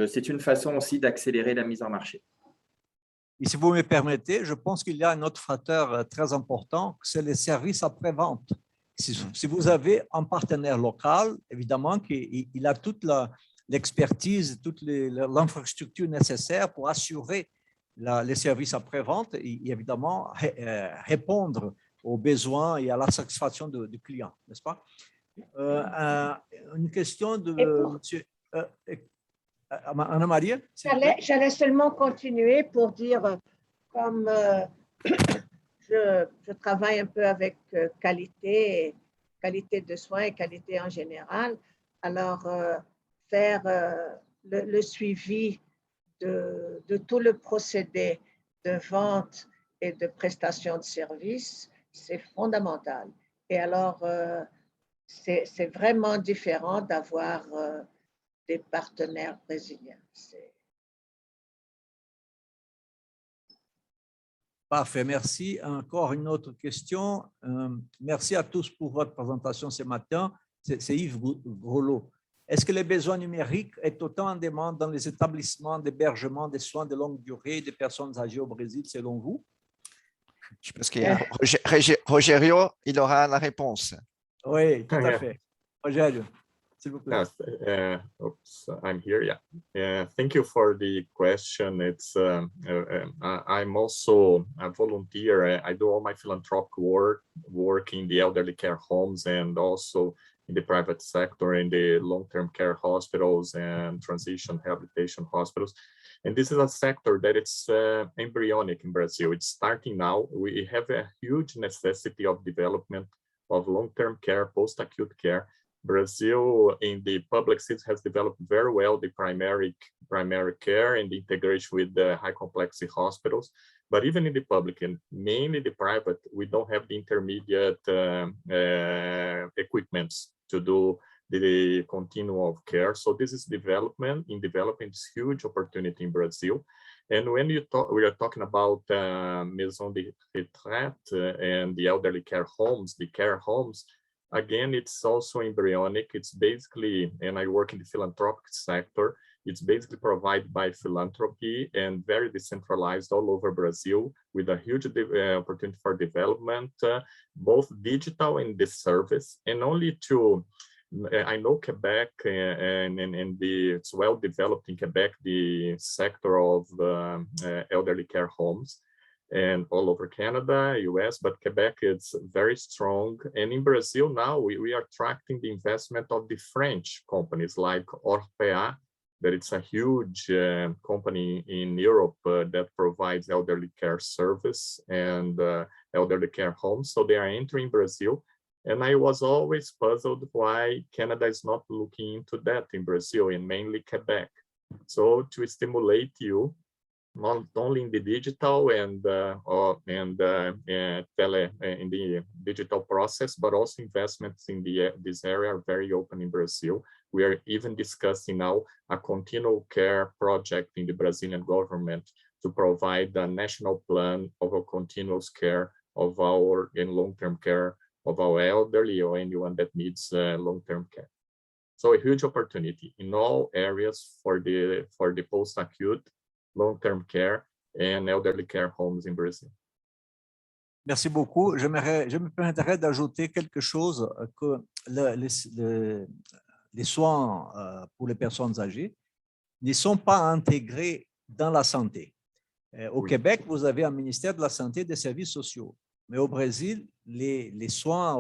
C'est une façon aussi d'accélérer la mise en marché. Et si vous me permettez, je pense qu'il y a un autre facteur très important, c'est les services après-vente. Si vous avez un partenaire local, évidemment qu'il a toute l'expertise, toute l'infrastructure nécessaire pour assurer les services après-vente et évidemment répondre aux besoins et à la satisfaction du client, n'est-ce pas? Une question de monsieur Anna-Maria. J'allais seulement continuer pour dire, comme je travaille un peu avec qualité de soins et qualité en général, alors faire le suivi de tout le procédé de vente et de prestation de services, c'est fondamental. Et alors, c'est vraiment différent d'avoir des partenaires brésiliens. Parfait, merci. Encore une autre question. Merci à tous pour votre présentation ce matin. C'est Yves Grolot. Est-ce que les besoins numériques est autant en demande dans les établissements d'hébergement des soins de longue durée des personnes âgées au Brésil, selon vous? Je pense qu'il y a Rogério, il aura la réponse. Oui, tout à Yeah. fait. Rogério, s'il vous plaît. Yes, oops, I'm here. Yeah. Thank you for the question. It's I'm also a volunteer. I do all my philanthropic work in the elderly care homes and also in the private sector in the long-term care hospitals and transition rehabilitation hospitals. And this is a sector that it's embryonic in Brazil. It's starting now. We have a huge necessity of development of long-term care, post-acute care. Brazil in the public system has developed very well the primary care and the integration with the high complexity hospitals. But even in the public and mainly the private, we don't have the intermediate equipments to do the continuum of care. So this is development. In development, is huge opportunity in Brazil. And when we are talking about maison de retraite and the elderly care homes, the care homes, again, it's also embryonic. It's basically, and I work in the philanthropic sector, it's basically provided by philanthropy and very decentralized all over Brazil with a huge opportunity for development, both digital and the service. And only to, I know Quebec and it's well developed in Quebec, the sector of elderly care homes. And all over Canada, US, but Quebec is very strong. And in Brazil now, we are attracting the investment of the French companies like Orpea, that it's a huge company in Europe that provides elderly care service and elderly care homes. So they are entering Brazil. And I was always puzzled why Canada is not looking into that in Brazil and mainly Quebec. So to stimulate you, not only in the digital and in the digital process, but also investments in this area are very open in Brazil. We are even discussing now a continual care project in the Brazilian government to provide a national plan of a continuous care of our in long-term care of our elderly or anyone that needs long-term care. So a huge opportunity in all areas for the post-acute, long-term care and elderly care homes in Brazil. Merci beaucoup. Je me permettrais d'ajouter quelque chose, que les soins pour les personnes âgées ne sont pas intégrés dans la santé. Au Québec, vous avez un ministère de la Santé et des Services sociaux. Mais au Brésil, les soins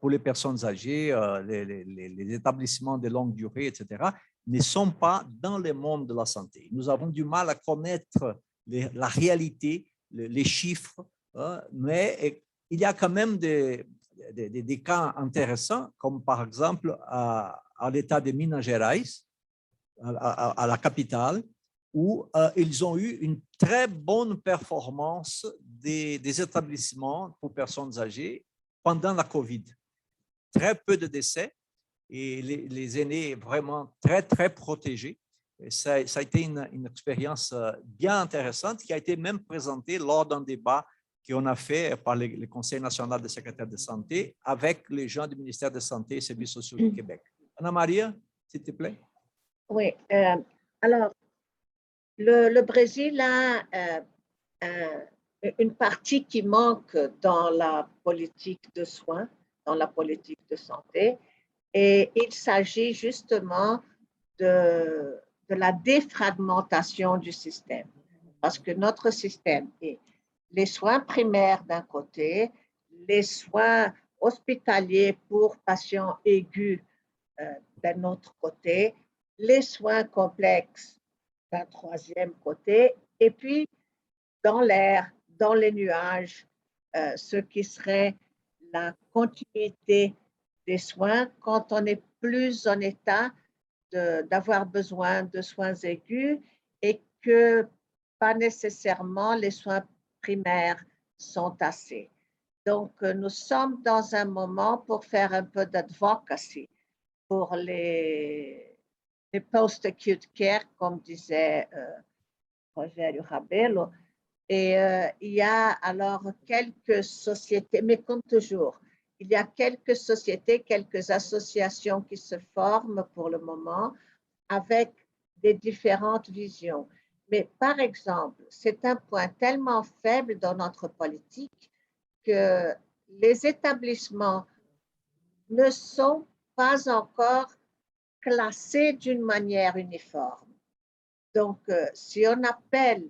pour les personnes âgées, les établissements de longue durée, etc., ne sont pas dans le monde de la santé. Nous avons du mal à connaître la réalité, les chiffres, mais il y a quand même des cas intéressants, comme par exemple à l'État de Minas Gerais, à la capitale, où ils ont eu une très bonne performance des établissements pour personnes âgées pendant la COVID. Très peu de décès et les aînés vraiment très, très protégés. Et ça a été une expérience bien intéressante qui a été même présentée lors d'un débat qu'on a fait par le Conseil national des secrétaires de santé avec les gens du ministère de Santé et Services sociaux du Québec. Ana Maria, s'il te plaît. Oui, alors, le Brésil a une partie qui manque dans la politique de soins, dans la politique de santé, et il s'agit justement de la défragmentation du système, parce que notre système est les soins primaires d'un côté, les soins hospitaliers pour patients aigus d'un autre côté, les soins complexes d'un troisième côté, et puis dans l'air, dans les nuages, ce qui serait la continuité des soins quand on n'est plus en état d'avoir besoin de soins aigus et que pas nécessairement les soins primaires sont assez. Donc, nous sommes dans un moment pour faire un peu d'advocacy pour les post-acute care, comme disait Rogério Rabelo. Et il y a alors quelques sociétés, mais comme toujours, il y a quelques sociétés, quelques associations qui se forment pour le moment avec des différentes visions. Mais par exemple, c'est un point tellement faible dans notre politique que les établissements ne sont pas encore classés d'une manière uniforme. Donc, si on appelle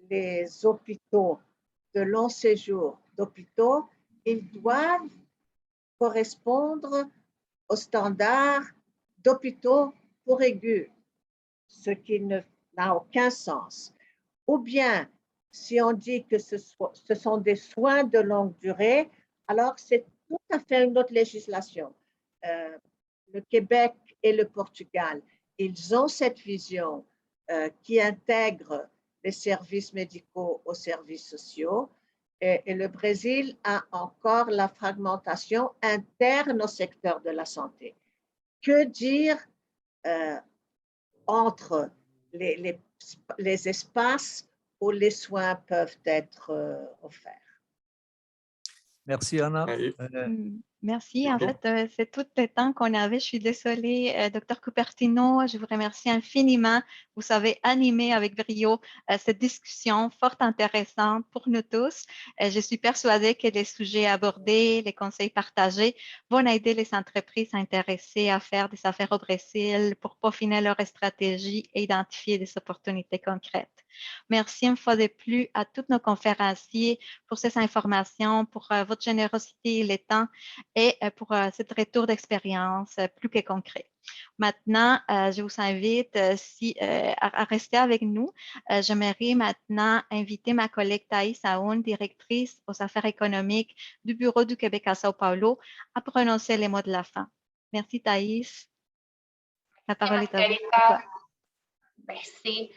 les hôpitaux de long séjour d'hôpitaux, ils doivent correspondre aux standards d'hôpitaux pour aigus, ce qui n'a aucun sens. Ou bien, si on dit que ce sont des soins de longue durée, alors c'est tout à fait une autre législation. Le Québec et le Portugal, ils ont cette vision qui intègre les services médicaux aux services sociaux. Et le Brésil a encore la fragmentation interne au secteur de la santé. Que dire entre les espaces où les soins peuvent être offerts? Merci, Anna. Merci. En fait, c'est tout le temps qu'on avait. Je suis désolée, Dr Cupertino, je vous remercie infiniment. Vous avez animé avec brio cette discussion fort intéressante pour nous tous. Je suis persuadée que les sujets abordés, les conseils partagés vont aider les entreprises intéressées à faire des affaires au Brésil pour peaufiner leur stratégie et identifier des opportunités concrètes. Merci une fois de plus à tous nos conférenciers pour ces informations, pour votre générosité et le temps et pour ce retour d'expérience plus que concret. Maintenant, je vous invite à rester avec nous. J'aimerais maintenant inviter ma collègue Thaïs Aoun, directrice aux affaires économiques du Bureau du Québec à Sao Paulo, à prononcer les mots de la fin. Merci Thaïs. La parole est à vous. Merci.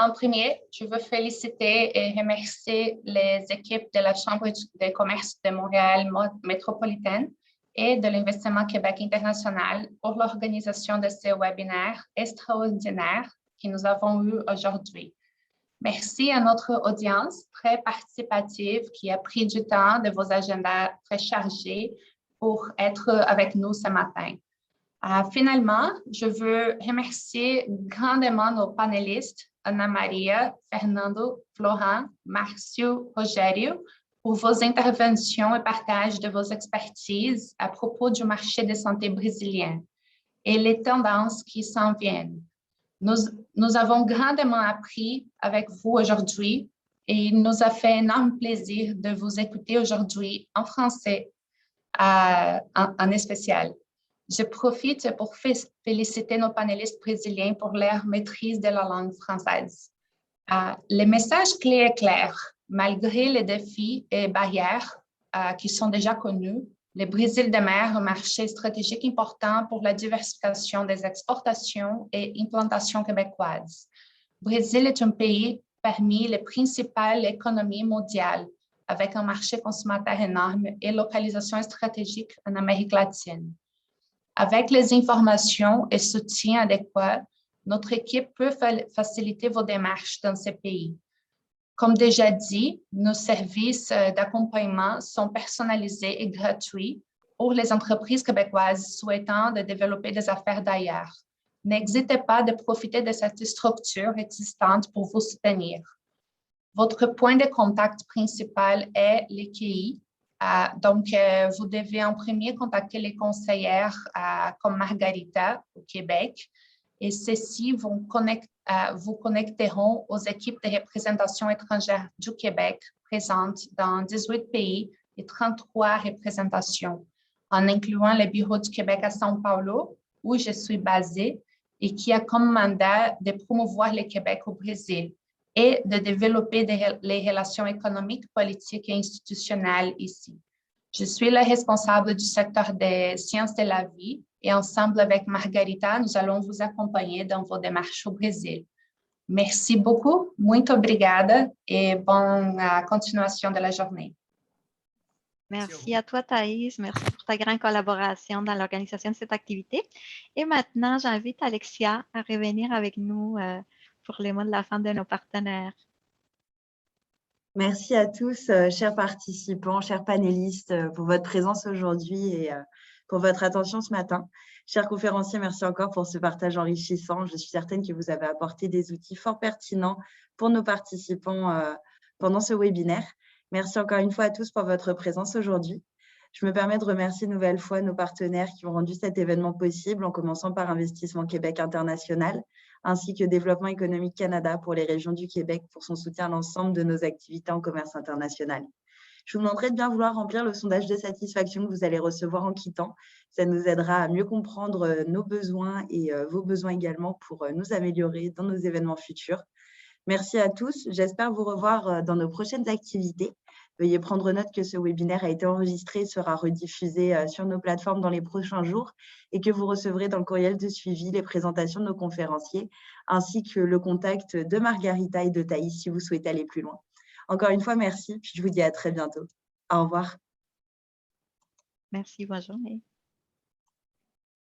En premier, je veux féliciter et remercier les équipes de la Chambre de commerce de Montréal métropolitaine et de l'Investissement Québec international pour l'organisation de ces webinaires extraordinaires que nous avons eus aujourd'hui. Merci à notre audience très participative qui a pris du temps de vos agendas très chargés pour être avec nous ce matin. Finalement, je veux remercier grandement nos panélistes, Ana Maria, Fernando, Florent, Márcio, Rogério, pour vos interventions et partage de vos expertises à propos du marché de santé brésilien et les tendances qui s'en viennent. Nous avons grandement appris avec vous aujourd'hui et il nous a fait énorme plaisir de vous écouter aujourd'hui en français en spécial. Je profite pour féliciter nos panélistes brésiliens pour leur maîtrise de la langue française. Le message clé est clair. Malgré les défis et barrières qui sont déjà connus, le Brésil demeure un marché stratégique important pour la diversification des exportations et implantations québécoises. Le Brésil est un pays parmi les principales économies mondiales, avec un marché consommateur énorme et localisation stratégique en Amérique latine. Avec les informations et soutien adéquats, notre équipe peut faciliter vos démarches dans ces pays. Comme déjà dit, nos services d'accompagnement sont personnalisés et gratuits pour les entreprises québécoises souhaitant de développer des affaires d'ailleurs. N'hésitez pas de profiter de cette structure existante pour vous soutenir. Votre point de contact principal est l'EQI. Donc, vous devez en premier contacter les conseillères comme Margarita au Québec et ceux-ci vous connecteront aux équipes de représentation étrangère du Québec présentes dans 18 pays et 33 représentations, en incluant le bureau du Québec à São Paulo, où je suis basée et qui a comme mandat de promouvoir le Québec au Brésil et de développer les relations économiques, politiques et institutionnelles ici. Je suis la responsable du secteur des sciences de la vie et ensemble avec Margarita, nous allons vous accompagner dans vos démarches au Brésil. Merci beaucoup, muito obrigada et bonne continuation de la journée. Merci à toi, Thaïs. Merci pour ta grande collaboration dans l'organisation de cette activité. Et maintenant, j'invite Alexia à revenir avec nous pour les mots de la fin de nos partenaires. Merci à tous, chers participants, chers panélistes, pour votre présence aujourd'hui et pour votre attention ce matin. Chers conférenciers, merci encore pour ce partage enrichissant. Je suis certaine que vous avez apporté des outils fort pertinents pour nos participants pendant ce webinaire. Merci encore une fois à tous pour votre présence aujourd'hui. Je me permets de remercier une nouvelle fois nos partenaires qui ont rendu cet événement possible, en commençant par Investissement Québec International, ainsi que Développement économique Canada pour les régions du Québec pour son soutien à l'ensemble de nos activités en commerce international. Je vous demanderai de bien vouloir remplir le sondage de satisfaction que vous allez recevoir en quittant. Ça nous aidera à mieux comprendre nos besoins et vos besoins également pour nous améliorer dans nos événements futurs. Merci à tous. J'espère vous revoir dans nos prochaines activités. Veuillez prendre note que ce webinaire a été enregistré et sera rediffusé sur nos plateformes dans les prochains jours et que vous recevrez dans le courriel de suivi les présentations de nos conférenciers ainsi que le contact de Margarita et de Thaïs si vous souhaitez aller plus loin. Encore une fois, merci. Puis je vous dis à très bientôt. Au revoir. Merci, bonne journée.